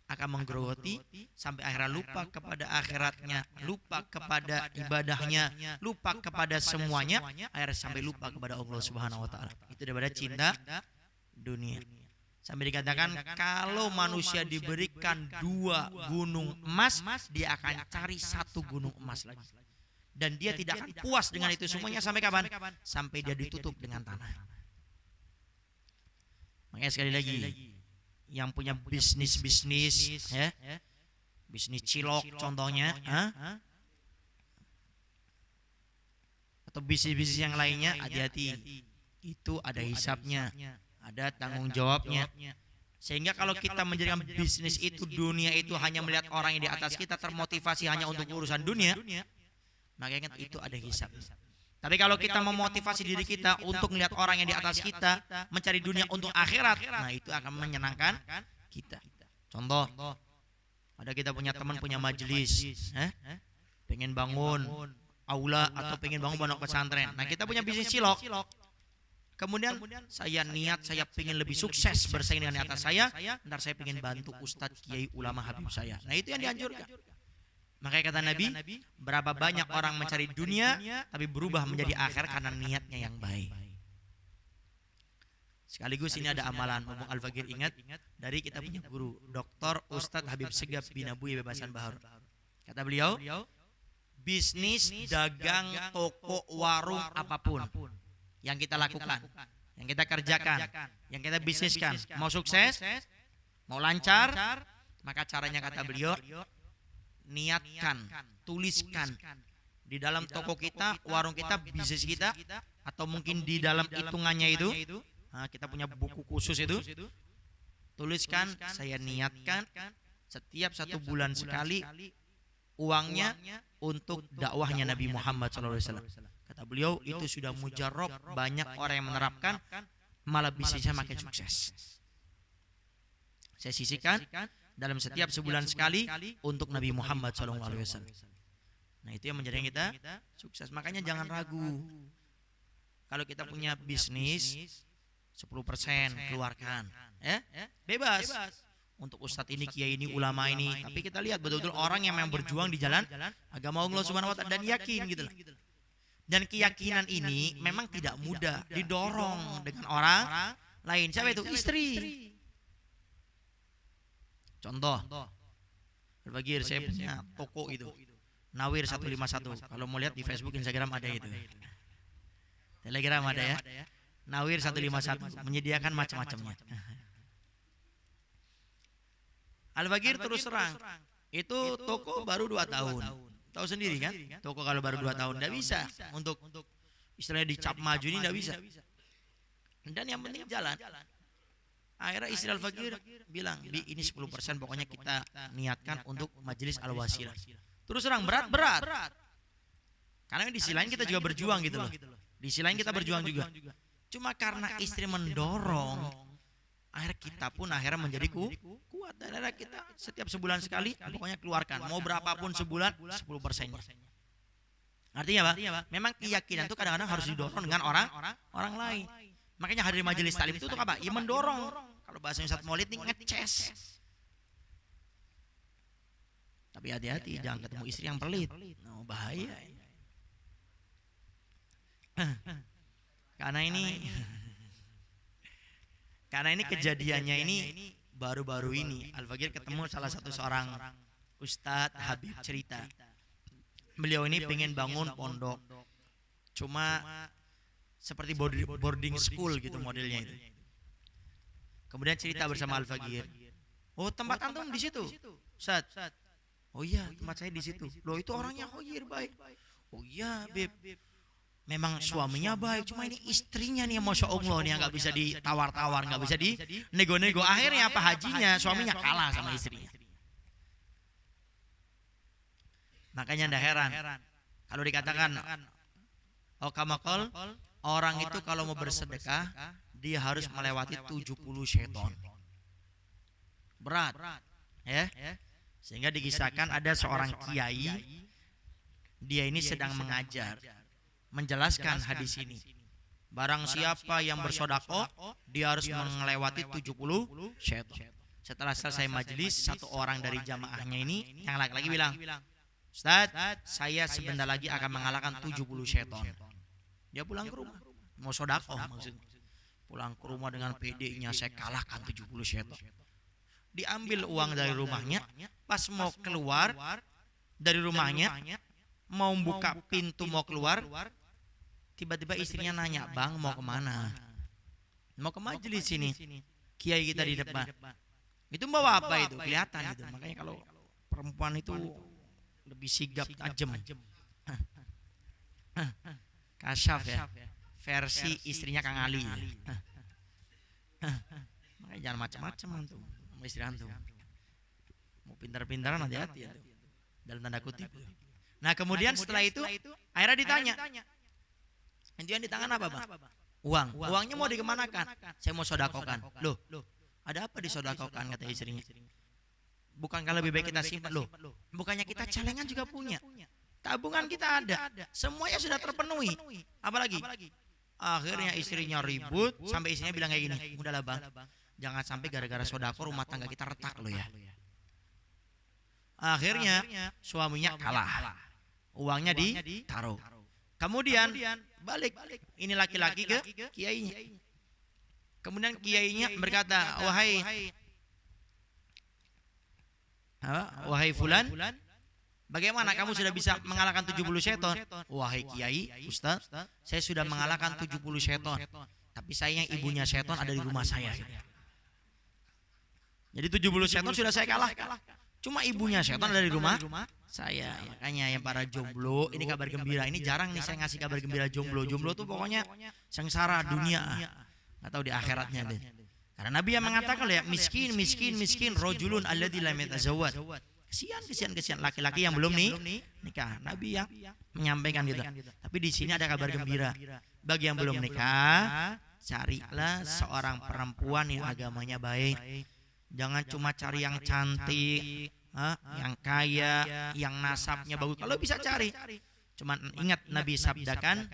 akan menggerogoti sampai akhirnya lupa kepada akhiratnya, lupa kepada ibadahnya, lupa kepada semuanya, akhirnya sampai lupa kepada Allah Subhanahu wa taala. Itu daripada cinta dunia. Sampai dikatakan kalau manusia diberikan 2 gunung emas, dia akan cari 1 gunung emas lagi. Dan dia tidak akan puas dengan itu semuanya sampai kapan? Sampai dia ditutup dengan tanah. Makanya sekali lagi, yang punya bisnis, ya, bisnis cilok contohnya, atau bisnis yang lainnya, hati-hati. Itu ada hisapnya, ada tanggung jawabnya. Sehingga kalau kita menjadikan bisnis itu, dunia itu hanya melihat orang yang di atas kita, termotivasi hanya untuk urusan dunia, makanya itu ada hisap. Tapi kalau kita memotivasi diri kita untuk melihat orang yang di atas kita, mencari dunia untuk akhirat, nah itu akan menyenangkan kita. Contoh, Ada kita punya teman punya majelis, pengen bangun aula atau pengen bangun pondok pesantren. Nah kita punya bisnis cilok. Kemudian saya niat saya pengen lebih sukses bersaing dengan atas saya. Ntar saya pengen bantu Ustadz Kiai Ulama Habib saya. Nah itu yang dianjurkan. Makanya kata Nabi, berapa banyak orang mencari dunia tapi berubah menjadi akhir karena niatnya yang baik. Sekaligus ini ada amalan, Mumpung Al-Fakir ingat dari kita punya guru Dr. Ustadz Habib Segaf bin Abu Bebasan Bahar. Kata beliau, bisnis, dagang, toko, warung, apapun yang kita lakukan, yang kita kerjakan, yang kita bisniskan, mau sukses, mau lancar, maka caranya kata beliau, niatkan, tuliskan di dalam toko kita, warung kita, bisnis kita, atau mungkin di dalam hitungannya itu, kita punya buku khusus itu, tuliskan, saya niatkan setiap 1 bulan sekali uangnya untuk dakwahnya Nabi Muhammad SAW. Kata beliau itu sudah mujarab, banyak orang yang menerapkan, malah bisnisnya makin sukses. Saya sisihkan dalam setiap sebulan sekali untuk Nabi Muhammad SAW. Nah itu yang menjadikan kita sukses. Makanya jangan ragu. Kalau kita punya bisnis 10% keluarkan, bebas. Untuk ustadz ini, kiai ini, ulama ini. Tapi kita lihat betul-betul orang yang memang berjuang di jalan agama Allah Subhanahu Wa Taala dan yakin gitu. Dan keyakinan ini memang tidak mudah didorong dengan orang lain. Siapa itu? Istri. Contoh, berbagi saya punya toko itu, Nawir 151. Kalau mau lihat di Facebook, Instagram ada itu. Telegram ada ya. Nawir 151 menyediakan macam-macamnya. Al-Bagir terus terang, itu toko baru 2 tahun. Tahu sendiri kan, toko kalau baru 2 tahun tidak bisa untuk istilahnya dicap maju ini tidak bisa. Dan yang penting jalan. Akhirnya istri Al-Fakir bilang, Bi ini 10% pokoknya kita niatkan untuk majelis Al-Wasilah. Terus terang berat. Karena di sisi lain kita juga berjuang gitu loh. Di sisi lain kita berjuang juga. Cuma karena istri mendorong, akhirnya kita pun akhirnya menjadi kuat. Dan akhirnya kita setiap sebulan sekali pokoknya keluarkan, mau berapapun sebulan 10%-nya. Artinya apa? Memang keyakinan itu kadang-kadang harus didorong dengan orang lain. Makanya hadir majelis taklim itu untuk apa? Ya mendorong. Kalau bahasa Ustadz Maulid ini ngeces. Tapi hati-hati, jangan ketemu istri yang pelit. Nah, bahaya. Karena ini kejadiannya ini baru-baru ini Al-Fakir ketemu salah satu seorang Ustadz Habib cerita, beliau ini pengen bangun pondok, cuma seperti boarding school gitu modelnya itu. Kemudian cerita bersama Al-Fakir, oh tempat antum di situ, Ustaz? Oh iya tempat saya di situ. Loh itu orangnya khoir baik. Oh iya Beb, memang suaminya baik, cuma ini istrinya nih Masya Allah nih yang gak bisa ditawar-tawar, gak bisa di nego-nego. Akhirnya apa hajinya, suaminya kalah sama istrinya. Makanya ndak heran kalau dikatakan kamakol, orang itu kalau mau bersedekah dia harus melewati 70 syaitan. Berat ya. Sehingga dikisahkan ada seorang kiai, dia ini sedang mengajar, menjelaskan hadis ini. Barang siapa yang bersedekah, dia harus melewati 70 syaitan. Setelah selesai majelis, satu orang dari jamaahnya ini yang laki-laki bilang, Ustaz, saya sebentar lagi akan mengalahkan 70 syaitan. Dia pulang ke rumah, mau sedekah maksudnya. Pulang ke rumah dengan PD-nya, saya kalahkan 70 syaitan. Diambil uang dari rumahnya, pas mau keluar dari rumahnya, mau buka pintu mau keluar, tiba-tiba istrinya nanya, Bang mau kemana? Mau ke majelis sini, kiai kita di depan. Itu bawa apa itu? Kelihatan itu. Makanya kalau perempuan itu lebih sigap, tajam. Kasyaf ya, versi istrinya Kang Ali. Makanya jangan macam-macam antum sama istri antum. Mau pintar-pintaran hati-hati ya, dalam tanda kutip. Nah kemudian setelah itu akhirnya ditanya, intinya di tangan apa Bang? Uang. Uangnya mau dikemanakan? Saya mau sodakokan. Loh, ada apa disodakokan kata istrinya? Bukankah lebih baik kita simpan loh? Bukannya kita celengan juga punya. Tabungan kita ada. Semuanya sudah terpenuhi. Apalagi? Akhirnya istrinya ribut sampai istrinya bilang kayak gini, udahlah bang, jangan sampai gara-gara sodako rumah tangga kita retak loh ya. Akhirnya suaminya kalah. Uangnya ditaruh. Kemudian balik. Ini laki-laki ke kiainya. Kemudian kiainya berkata, wahai fulan, bagaimana kamu sudah bisa mengalahkan 70 seton? Wahai kiai, ustaz, saya sudah mengalahkan 70 seton. Tapi sayang ibunya seton ada di rumah saya. Jadi 70 seton sudah saya kalahkan. Cuma ibunya seton ada di rumah saya. Makanya yang para jomblo, ini kabar gembira. Ini jarang nih saya ngasih kabar gembira jomblo. Jomblo tuh pokoknya sengsara dunia. Nggak tahu di akhiratnya deh. Karena Nabi yang mengatakan ya, miskin rojulun alladzi lam yatazawwad. Kesian laki-laki yang belum nikah. Nabi yang menyampaikan gitu. Tapi di sini ada kabar gembira. Bagi yang belum nikah, carilah seorang perempuan yang agamanya baik. Jangan cuma cari yang cantik, yang kaya, yang nasabnya bagus. Kalau bisa cari. Cuman ingat Nabi sabdakan,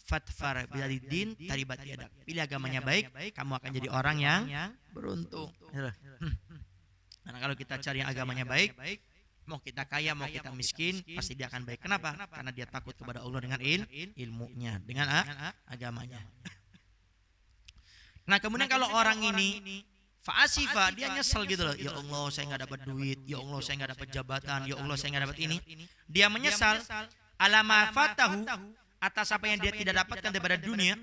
fatfar biladin taribat yadak. Pilih agamanya baik, kamu akan jadi orang yang beruntung. Karena kalau kita cari yang agamanya baik, mau kita kaya, mau kita miskin, pasti dia akan baik. Kenapa? Karena dia takut kepada Allah dengan ilmunya, dengan agamanya. Nah kemudian kalau orang ini fa'asifa, dia nyesel gitu loh. Ya Allah saya nggak dapat duit, ya Allah saya nggak dapat jabatan, ya Allah saya nggak dapat ini. Dia menyesal alama fatahu, atas apa yang dia tidak dapatkan daripada dunia.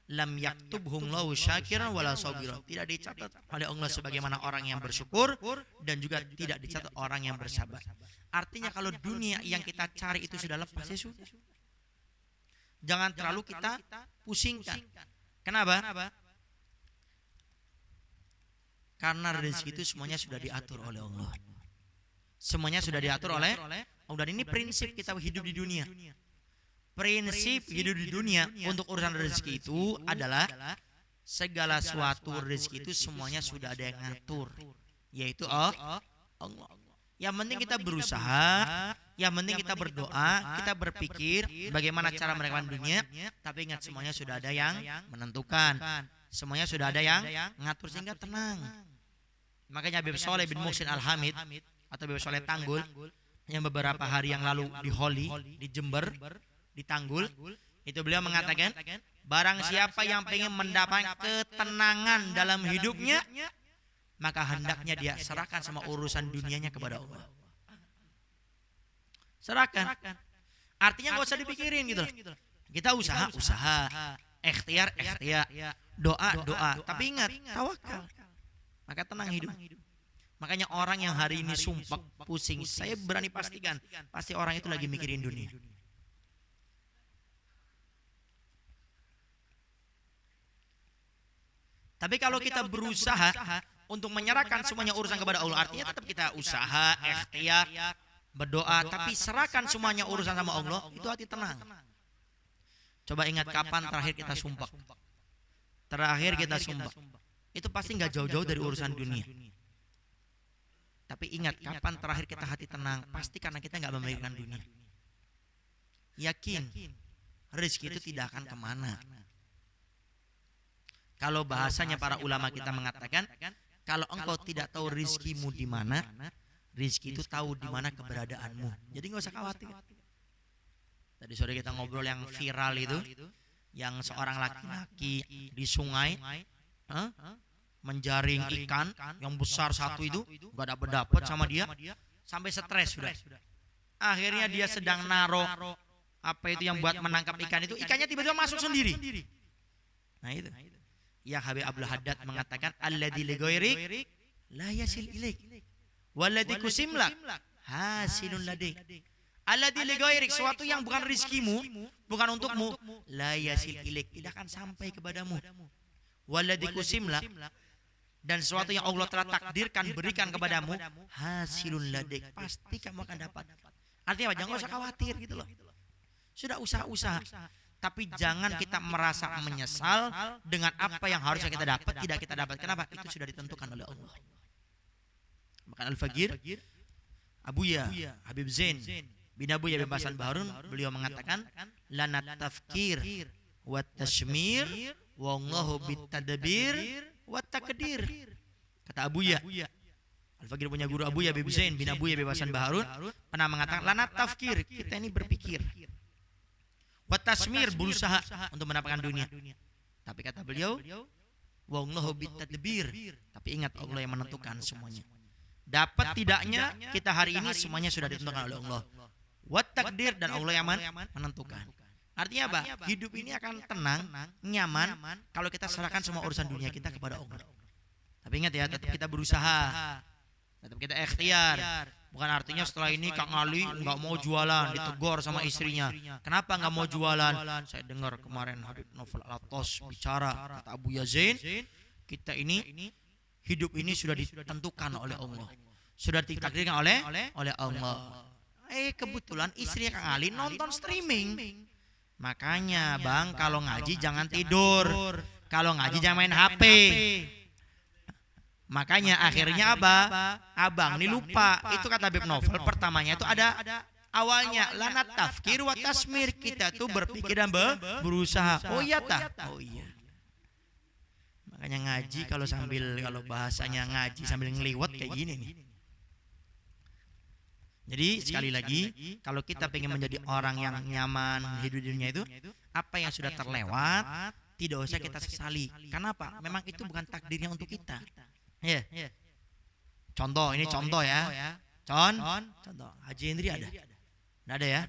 Lam yaktubhum lahu syakiran wala sabira. Tidak dicatat oleh Allah sebagaimana orang yang bersyukur, dan juga tidak dicatat orang yang bersabar. Artinya kalau dunia yang kita cari itu sudah lepas, ya sudah. Jangan terlalu kita pusingkan. Kenapa? Karena rezeki itu semuanya sudah diatur oleh Allah. Semuanya sudah diatur oleh Allah. Dan ini prinsip kita hidup di dunia. Prinsip hidup di dunia untuk urusan rezeki itu adalah segala suatu rezeki itu semuanya sudah ada yang ngatur, yaitu Allah. Yang penting kita berusaha, yang penting kita berdoa, kita berpikir bagaimana cara mendapatkan dunia, tapi ingat semuanya sudah ada yang menentukan, semuanya sudah ada yang ngatur sehingga tenang. Makanya Habib Soleh bin Muhsin Al-Hamid atau Habib Soleh Tanggul yang beberapa hari yang lalu di Holi, di Jember, di Tanggul, itu beliau mengatakan, barang siapa yang ingin mendapat ketenangan dalam hidupnya, maka hendaknya dia serahkan sama urusan dunianya kepada Allah. Serahkan. Artinya gak usah dipikirin gitu. Kita usaha, ikhtiar, doa. Tapi ingat, tawakal. Maka tenang hidup. Makanya orang yang hari ini sumpah, pusing, saya berani pastikan, pasti orang itu lagi mikirin dunia. Tapi kalau kita berusaha untuk menyerahkan semuanya urusan kepada Allah, artinya tetap kita usaha, ikhtiar, berdoa, tapi serahkan semuanya urusan sama Allah, itu hati tenang. Coba ingat kapan terakhir kita sumpah. Terakhir kita sumpah. Itu pasti nggak jauh-jauh dari urusan dunia. Tapi ingat kapan terakhir kita hati tenang, pasti karena kita nggak memikirkan dunia. Yakin, rezeki itu tidak akan kemana. Kalau bahasanya para ulama kita mengatakan, kalau engkau tidak tahu rizkimu di mana, rizki itu tahu di mana keberadaanmu. Jadi nggak usah khawatir. Tadi sore kita ngobrol yang viral itu, yang seorang laki-laki di sungai menjaring ikan yang besar satu itu, nggak dapat sama dia, sampai stres sudah. Akhirnya dia sedang naruh apa itu yang buat menangkap ikan itu, ikannya tiba-tiba masuk sendiri. Nah itu. Yang Habib Abdul Haddad mengatakan, alladzi li ghairik la yasil ilaik walladzi kusimlak hasilun ladik. Alladzi li ghairik, suatu yang bukan rizkimu, bukan untukmu, la yasil ilaik, tidak akan sampai kepadamu. Walladzi kusimlak, dan sesuatu yang Allah telah takdirkan berikan kepadamu, hasilun ladik, pasti kamu akan dapat. Artinya apa? Jangan usah khawatir gitu loh. Sudah usaha. Tapi jangan kita merasa menyesal dengan apa yang harusnya kita dapat, tidak kita dapat. Kenapa? Itu sudah ditentukan oleh Allah. Bahkan Al-Faqir Abuya Habib Zain bin Abuya bin Hasan Baharun, beliau mengatakan lanat tafkir wa tashmir wallahu bitadbir wa takdir. Kata Abuya, Al-Faqir punya guru Abuya Habib Zain bin Abuya bin Hasan Baharun pernah mengatakan lanat tafkir, kita ini berpikir, wa tashmir, berusaha untuk mendapatkan dunia. Tapi kata beliau, wallahu bitadbir, tapi ingat Allah yang menentukan semuanya. Dapat tidaknya kita hari ini semuanya sudah ditentukan oleh Allah. Wat takdir, dan Allah yang menentukan. Artinya apa? Hidup ini akan tenang, nyaman kalau kita serahkan semua urusan dunia kita kepada Allah. Tapi ingat ya, tetap kita berusaha, tetap kita ikhtiar. Bukan artinya setelah ini Kang Ali nggak mau jualan, ditegur sama istrinya. Kenapa nggak mau jualan? Saya dengar kemarin Habib Novel Alatos bicara, kata Abu Yazin, kita ini hidup ini sudah ditentukan oleh Allah, sudah ditakdirkan oleh Allah. Kebetulan istrinya Kang Ali nonton streaming. Makanya Bang, kalau ngaji jangan tidur, kalau ngaji jangan main HP. Makanya akhirnya abang ini lupa. Itu kata Habib Novel, pertamanya itu ada awalnya lanat tafkir wa tasmir, kita tuh berpikir dan berusaha. Oh iya tah? Oh iya. Makanya ngaji kalau bahasanya ngaji sambil ngeliwat kayak gini nih. Jadi sekali lagi, kalau kita pengen menjadi orang yang nyaman hidup di dunia itu, apa yang sudah terlewat tidak usah kita sesali. Kenapa? Memang itu bukan takdirnya untuk kita. Ya. Contoh, ini contoh ya. Contoh. Haji Hendri ada? Nggak ada ya?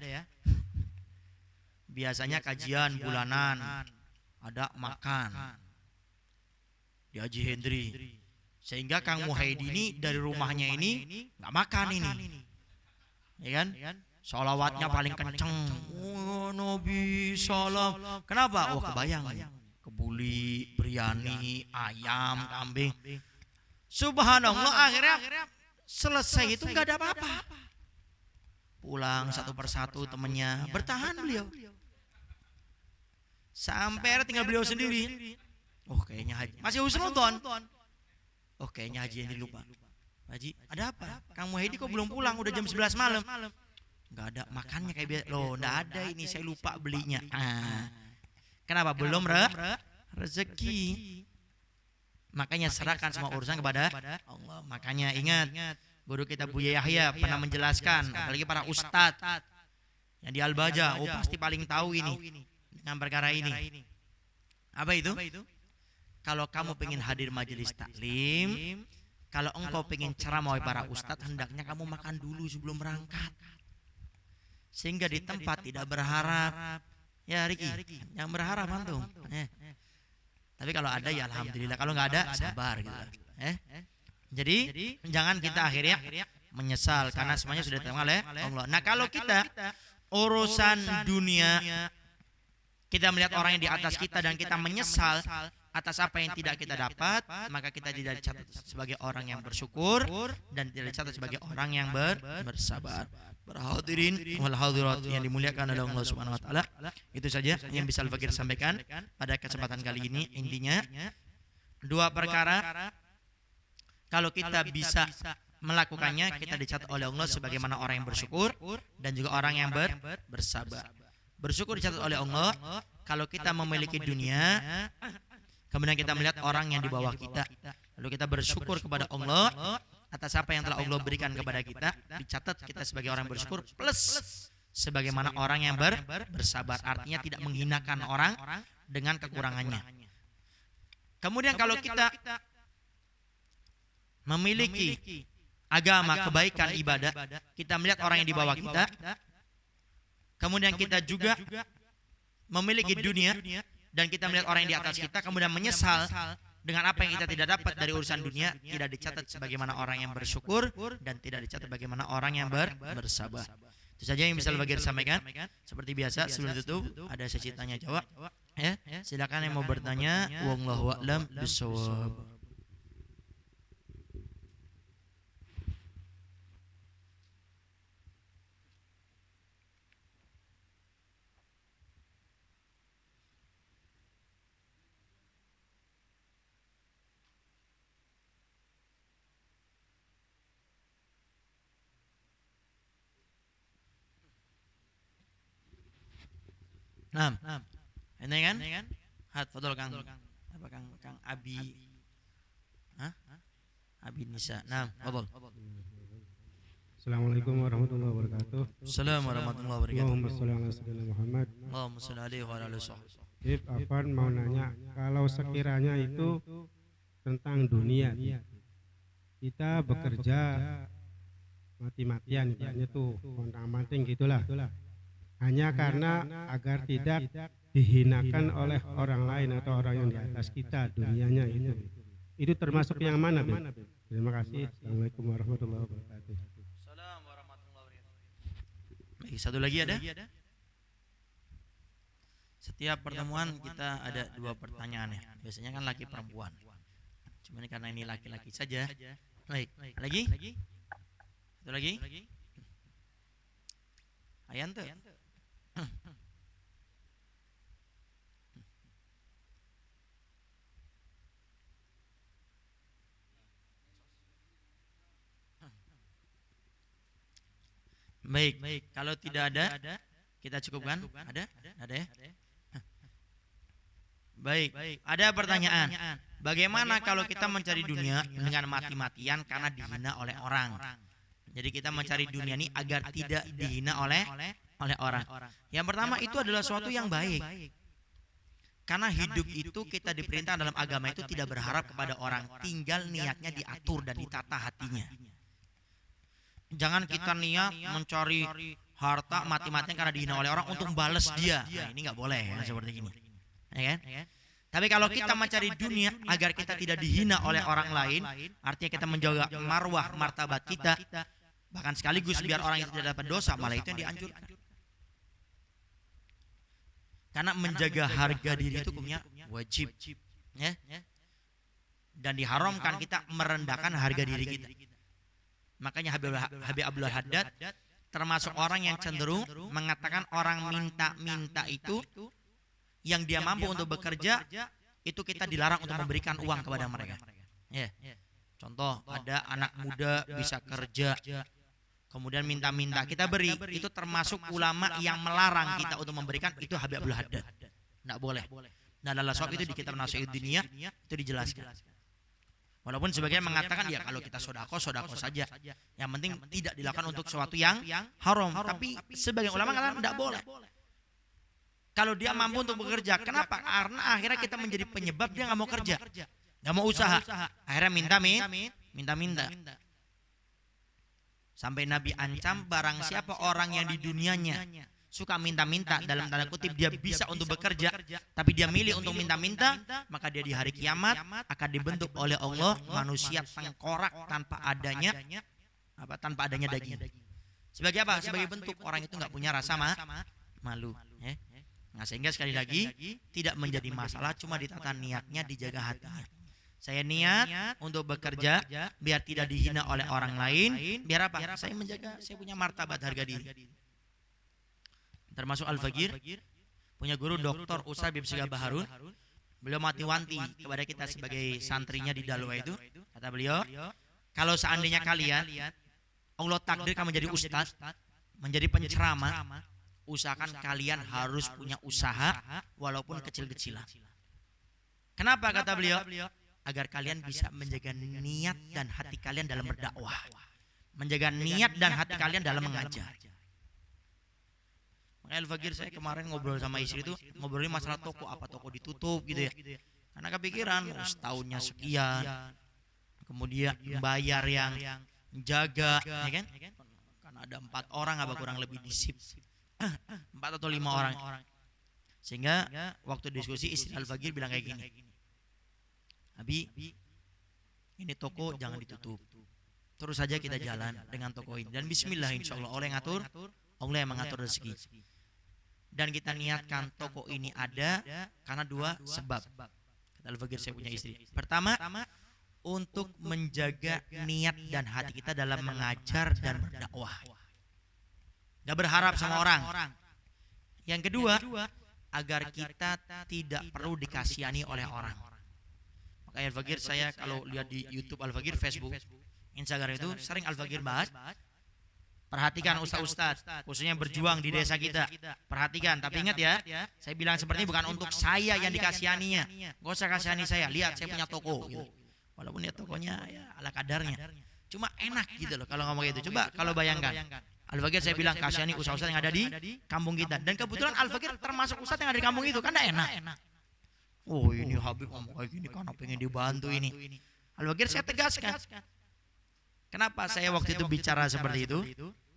Biasanya kajian bulanan, ada makan di Haji Hendri, sehingga Kang Muhaidi ini dari rumahnya ini nggak makan ini, ya kan? Sholawatnya paling kenceng. Oh Nabi salam. Kenapa? Oh kebayang, kebuli, biryani, ayam, kambing. Subhanallah, akhirnya selesai itu nggak ada apa-apa. Pulang satu persatu temennya, bertahan beliau. Sampai tinggal beliau sendiri. Oh kayaknya Haji masih harus nonton. Oh kayaknya Haji yang lupa. Haji, ada apa? Kang Muhaidi kok belum pulang? Udah jam 11 malam. Nggak ada makannya kayak biasa. Loh, nggak ada ini, saya lupa belinya. Kenapa? Belum rezeki. Makanya serahkan semua urusan kepada Allah. Makanya ingat, guru kita Buya Yahya pernah menjelaskan, apalagi para ustadz yang di Al-Baja, pasti paling tahu ini dengan perkara ini. Apa itu? Kalau kamu pengen hadir majelis taklim, kalau engkau pengen ceramah para ustadz, hendaknya kamu makan dulu sebelum berangkat, sehingga di tempat tidak berharap. Ya Riki, yang berharap antum. Tapi kalau ada ya alhamdulillah, kalau nggak ada sabar gitu. Jadi jangan kita akhirnya menyesal karena semuanya sudah ditentukan oleh Allah. Nah kalau kita urusan dunia, kita melihat orang yang di atas kita dan kita menyesal atas apa yang tidak kita dapat, maka kita tidak dicatat sebagai orang yang bersyukur dan tidak dicatat sebagai orang yang bersabar. Berhadirin wal hadirat yang dimuliakan oleh Allah Subhanahu wa taala, itu saja yang bisa Al-Faqir sampaikan pada kesempatan kali ini. Intinya dua perkara, kalau kita bisa melakukannya, kita dicatat oleh Allah sebagaimana orang yang bersyukur dan juga orang yang bersabar. Bersyukur dicatat oleh Allah kalau kita memiliki dunia, kemudian kita melihat orang yang di bawah kita, lalu kita bersyukur kepada Allah atas apa yang telah Allah berikan kepada kita, dicatat kita sebagai orang bersyukur plus sebagaimana orang yang bersabar. Artinya tidak menghinakan orang dengan kekurangannya. Kemudian kalau kita memiliki agama, kebaikan, ibadah, kita melihat orang yang di bawah kita, kemudian kita juga memiliki dunia dan kita melihat orang yang di atas kita, kemudian menyesal dengan apa yang kita tidak dapat dari urusan dunia, tidak dicatat sebagaimana orang yang bersyukur dan tidak dicatat bagaimana orang yang bersabar. Itu saja yang bisa Al-Faqir sampaikan. Seperti biasa sebelum tutup ada sesi tanya jawab. Ya, silakan yang mau bertanya. Wallahu a'lam bishawab. Nah, ini kan? Fadol Kang. Apa Kang Abi? Hah? Abi Nisa. Nah, fadol. Assalamualaikum warahmatullahi wabarakatuh. Assalamualaikum warahmatullahi wabarakatuh. Allahumma sholli ala sayyidina Muhammad. Allahumma shalli alaihi wa ala alihi. If Afan mau nanya, kalau sekiranya itu tentang dunia, kita bekerja mati-matian, ibaratnya tuh kontang-manting gitulah, hanya karena agar tidak dihinakan oleh orang lain atau orang yang di atas kita dunianya itu termasuk yang mana, Ben? Terima kasih. Assalamualaikum warahmatullahi wabarakatuh. Baik, satu lagi ada? Setiap pertemuan kita ada 2 pertanyaan ya. Biasanya kan laki perempuan. Cuman karena ini laki-laki saja. Baik, lagi? Satu lagi? Ayan tuh. Baik, kalau tidak ada, kita cukupkan. Ada ya? Baik, ada pertanyaan. Bagaimana kalau kita mencari dunia dengan mati-matian karena dihina oleh orang? Jadi kita mencari dunia ini agar tidak dihina oleh orang. Yang pertama itu adalah suatu yang baik. Karena hidup itu kita diperintah dalam agama itu tidak berharap kepada orang, tinggal niatnya diatur dan ditata hatinya. Jangan kita niat mencari harta mati-matian karena dihina oleh orang untuk balas dia. Nah, ini nggak boleh ya, seperti ini. Ya kan? Tapi kalau kita mencari dunia agar kita tidak dihina oleh orang lain, artinya kita menjaga marwah martabat kita, bahkan sekaligus biar orang itu tidak dapat dosa, malah itu yang dianjurkan. Karena menjaga harga diri itu hukumnya wajib, ya. Dan diharamkan kita merendahkan harga diri kita. Makanya Habib Abdul Haddad termasuk orang yang cenderung mengatakan orang minta-minta itu yang dia mampu untuk bekerja itu kita dilarang untuk memberikan uang kepada mereka. Ya. Contoh, ada anak muda bisa kerja kemudian minta-minta kita beri, itu termasuk ulama yang melarang kita untuk memberikan, itu Habib Abdul Haddad. Tidak boleh. Dan dalam sebab itu di kitab Nasihat Dunia itu dijelaskan. Walaupun sebagian mengatakan ya kalau kita sodako saja. Yang penting tidak dilakukan untuk sesuatu yang haram. Tapi sebagian ulama mengatakan tidak boleh. Kalau dia mampu untuk bekerja, kenapa? Karena akhirnya kita menjadi penyebab dia nggak mau kerja, nggak mau usaha. Akhirnya minta. Sampai Nabi ancam barang siapa orang yang di dunianya suka minta-minta, dalam tanda kutip dia bisa untuk bekerja tapi dia milih untuk minta-minta, maka dia di hari kiamat akan dibentuk oleh Allah manusia tengkorak tanpa adanya daging. Sebagai apa? Sebagai bentuk orang itu nggak punya rasa malu. Nah, sehingga sekali lagi tidak menjadi masalah, cuma ditata niatnya, dijaga hatinya. Saya niat untuk bekerja biar tidak dihina oleh orang lain, biar apa? Saya menjaga, saya punya martabat harga diri. Termasuk Al-Faqir punya guru Dr. Usai bin Sigah Baharun. Beliau mati-wanti kepada kita sebagai santrinya di Dalwa itu. Kata beliau, kalau seandainya kalian Allah takdirkan menjadi ustaz, menjadi penceramah, usahakan kalian harus punya usaha walaupun kecil-kecilan. Kenapa kata beliau? Agar kalian bisa menjaga niat dan hati kalian dalam berdakwah, menjaga niat dan hati kalian dalam mengajar. Makanya Al-Faqir, saya kemarin ngobrol sama istri itu, ngobrolin masalah toko, apa toko ditutup gitu ya. Karena kepikiran setahunnya sekian, kemudian bayar yang jaga, ya kan? Karena ada 4 orang apa kurang lebih disip, 4 atau 5 orang. Sehingga waktu diskusi istri Al-Faqir bilang kayak gini, Abi, ini toko jangan ditutup, terus saja kita jalan dengan toko ini, dan bismillah insya Allah Allah yang ngatur, Allah yang mengatur rezeki. Dan kita niatkan toko ini ada karena 2 sebab. Kata Al-Faqir, saya punya istri. Pertama, untuk menjaga niat dan hati kita dalam mengajar dan berdakwah, gak berharap sama orang. Yang kedua, agar kita tidak perlu dikasihani oleh orang. Makanya Al-Faqir, saya kalau lihat di YouTube Al-Faqir, Facebook, Instagram itu sering Al-Faqir bahas Perhatikan ustaz-ustaz, khususnya berjuang di desa kita. Perhatikan, tapi ingat ya, saya bilang seperti ini bukan untuk saya yang dikasihaninya. Gak usah kasihani saya, lihat saya punya toko gitu. Walaupun ya tokonya ya ala kadarnya. Cuma enak gitu loh kalau ngomong gitu. Coba kalau bayangkan. Al-Fakir saya bilang kasihani ustaz-ustaz yang ada di kampung kita. Dan kebetulan Al-Fakir termasuk ustaz yang ada di kampung itu, kan enggak enak. Oh ini Habib ngomong kayak gini karena pengen dibantu ini. Al-Fakir saya tegaskan. Kenapa saya waktu itu bicara seperti itu?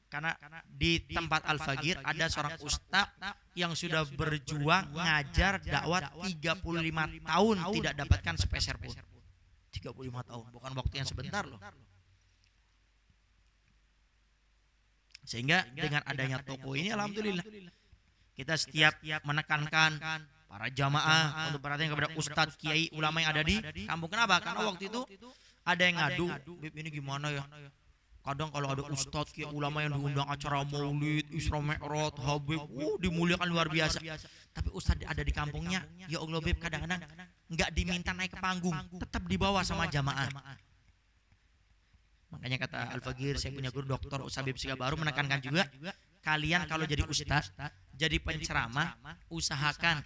Karena di tempat Al-Fakir ada seorang ustaz yang sudah berjuang ngajar dakwah 35 tahun tidak dapatkan sepeser pun. 35 tahun, bukan waktu yang sebentar loh. Sehingga dengan adanya toko ini alhamdulillah kita setiap menekankan para jamaah untuk perhatian kepada ustadz, kiai, ulama yang ada di kampung. Kenapa? Karena waktu itu ada yang ngadu, Bib ini gimana ya? Kadang kalau ada ustadz, kiai, ulama yang diundang acara maulid, Isra Mi'raj, Habib, dimuliakan luar biasa. Tapi ustadz ada di kampungnya, ya Allah Bib, kadang-kadang nggak diminta naik ke panggung, tetap dibawa sama jamaah. Makanya kata Al-Fakir, saya punya guru dokter Ustaz Habib Siga baru menekankan juga, kalian kalau jadi ustaz, jadi penceramah, usahakan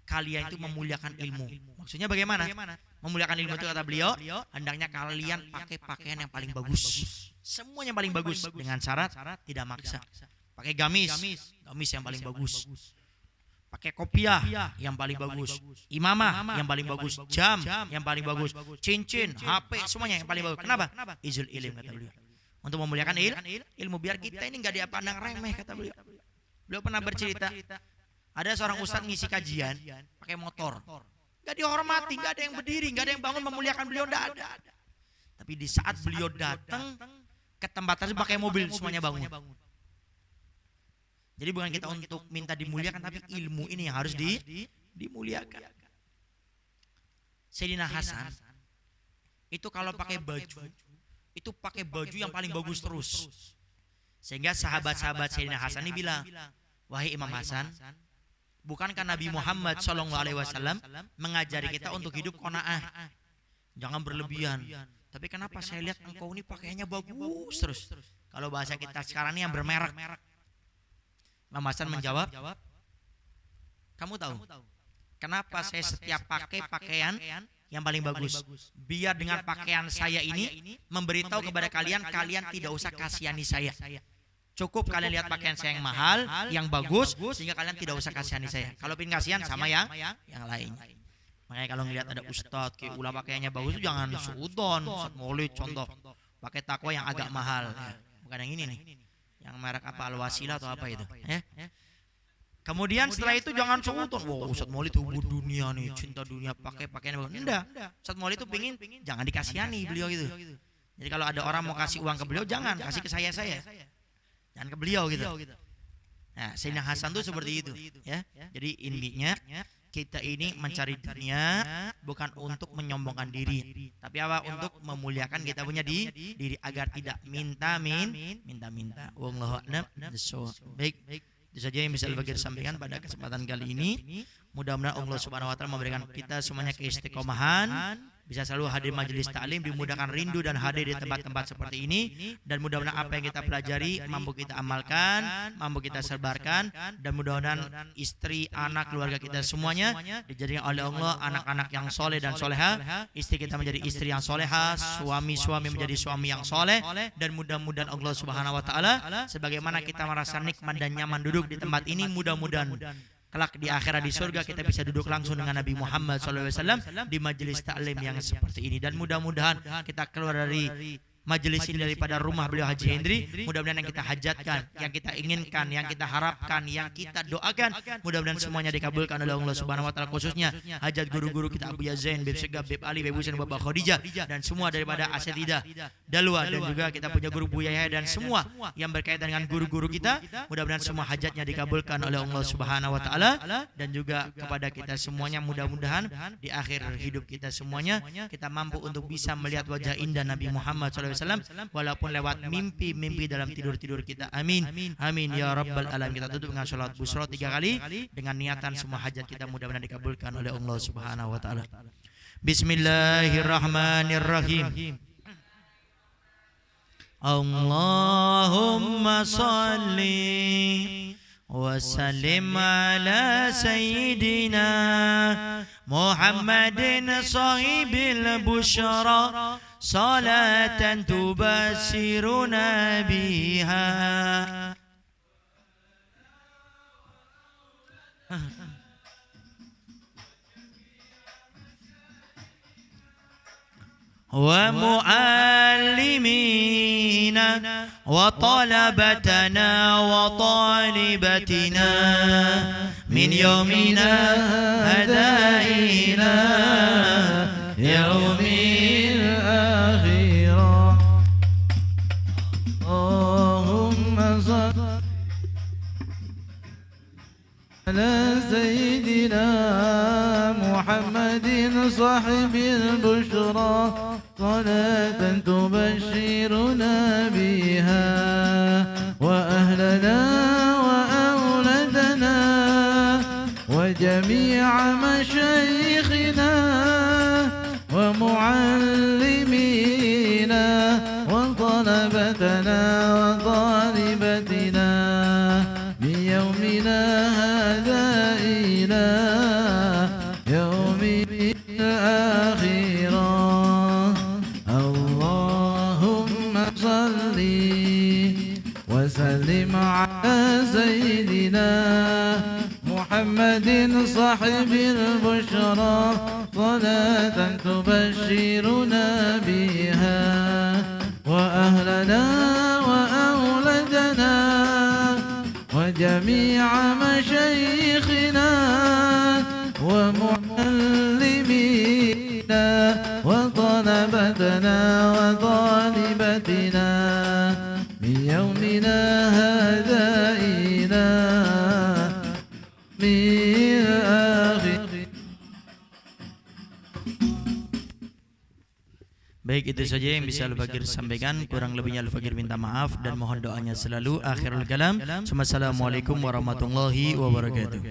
kalian itu memuliakan ilmu. Maksudnya bagaimana? Memuliakan ilmu itu kata beliau, hendaknya kalian pakai pakaian yang paling bagus. Semuanya paling bagus dengan syarat tidak maksa. Pakai gamis yang paling bagus. Pakai kopiah yang paling bagus, imamah yang paling bagus, jam yang paling bagus, cincin, HP semuanya yang paling bagus. Kenapa? Izul ilim kata beliau. Untuk memuliakan ilmu biar kita ini nggak dipandang remeh kata beliau. Beliau pernah bercerita, ada seorang ustadz ngisi kajian pakai motor, nggak dihormati, nggak ada yang berdiri, nggak ada yang bangun memuliakan beliau, nggak ada. Tapi di saat beliau datang ke tempat tersebut pakai mobil semuanya bangun. Jadi bukan kita untuk minta dimuliakan, tapi ilmu ini yang harus dimuliakan. Sayyidina Hasan itu kalau pakai baju, itu pakai baju yang paling bagus terus. Sehingga sahabat-sahabat Sayyidina Hasan ini bilang, wahai Imam Hasan, bukankah Nabi Muhammad SAW mengajari kita untuk hidup qanaah, jangan berlebihan. Tapi kenapa saya lihat engkau ini pakaiannya bagus terus? Kalau bahasa kita sekarang ini yang bermerek. Imam Hasan menjawab, kamu tahu kenapa saya setiap pakai pakaian yang paling bagus? Biar dengan pakaian saya ini memberitahu kepada kalian, kalian tidak usah kasihani saya. Cukup kalian lihat pakaian saya yang mahal, yang bagus, sehingga kalian tidak usah kasihani saya. Kalau ingin kasihan sama yang lain. Makanya kalau ngelihat ada ustadz, kayak ulama pakaiannya bagus, itu jangan suudon, Ustadz Maulid contoh, pakai takwa yang agak mahal, bukan yang ini nih. Yang merek apa, Al-Wasilah atau apa itu ya. Kemudian setelah itu jangan suudon, wah Ustadz Maulid itu dunia nih, cinta dunia, pakai pakaian bagus. Enggak, Ustadz Maulid itu pingin jangan dikasihani beliau itu. Jadi kalau ada orang mau kasih uang ke beliau, jangan kasih ke saya, jangan ke beliau gitu. Nah, Sayyidina Hasan itu seperti itu ya. Jadi intinya kita ini mencari dunia bukan untuk menyombongkan diri, tapi apa? Untuk memuliakan kita punya diri agar tidak minta. Wallahu a'lam bishawab. Baik, itu saja yang bisa Al-Fakir sampaikan pada kesempatan kali ini. Mudah-mudahan Allah Subhanahu wa taala memberikan kita semuanya keistiqomahan, bisa selalu hadir majelis taklim, dimudahkan rindu dan hadir di tempat-tempat seperti ini, dan mudah-mudahan apa yang kita pelajari mampu kita amalkan, mampu kita sebarkan, dan mudah-mudahan istri, anak, keluarga kita semuanya dijadikan oleh Allah anak-anak yang soleh dan soleha, istri kita menjadi istri yang soleha, suami-suami menjadi suami yang soleh, dan mudah-mudahan Allah Subhanahu wa taala sebagaimana kita merasa nikmat dan nyaman duduk di tempat ini, mudah-mudahan kelak di akhirat di surga kita bisa duduk langsung dengan Nabi Muhammad SAW di majelis taklim yang seperti ini. Dan mudah-mudahan kita keluar dari majelis ini daripada rumah beliau Haji Hendri, mudah-mudahan yang kita hajatkan, yang kita inginkan, yang kita harapkan, yang kita doakan, mudah-mudahan semuanya dikabulkan oleh Allah Subhanahu wa taala, khususnya hajat guru-guru kita Abu Yazain, Bib Segab, Bib Ali, Bib Husain, Bapak Khadijah, dan semua daripada Asatidah Dalwa, dan juga kita punya guru Bu Yahya, dan semua yang berkaitan dengan guru-guru kita, mudah-mudahan semua hajatnya dikabulkan oleh Allah Subhanahu wa taala, dan juga kepada kita semuanya mudah-mudahan di akhir hidup kita semuanya kita mampu untuk bisa melihat wajah indah Nabi Muhammad SAW walaupun lewat mimpi-mimpi dalam tidur-tidur kita. Amin, amin ya rabbal alamin. Kita tutup dengan salat busra 3 kali dengan niatan semua hajat kita mudah-mudahan dikabulkan oleh Allah Subhanahu wa taala. Bismillahirrahmanirrahim. Allahumma salli wa sallim ala sayyidina Muhammadin sahibil busyara salatan tubassiruna biha ومعلمينا وطلبتنا وطالبتنا من يومنا هذا إلى يوم الآخرة اللهم صل على سيدنا محمد صاحب البشرى صلاة تبشرنا بها وأهلنا وأولادنا وجميع مشايخنا ومعلمينا وطلبتنا وطالبتنا من يومنا هذا إلى يوم الآخرة اللهم صل وسلم على سيدنا محمد صاحب البشرى صلاة تبشرنا بها وأهلنا وأولادنا وجميع مشايخنا ومعلمينا وطلبتنا وطالبتنا من يومنا هذا إلى آخر. Baik, itu saja yang bisa Al-Fakir sampaikan. Kurang lebihnya Al-Fakir minta maaf dan mohon doanya selalu. Akhirul kalam. Assalamualaikum warahmatullahi wabarakatuh.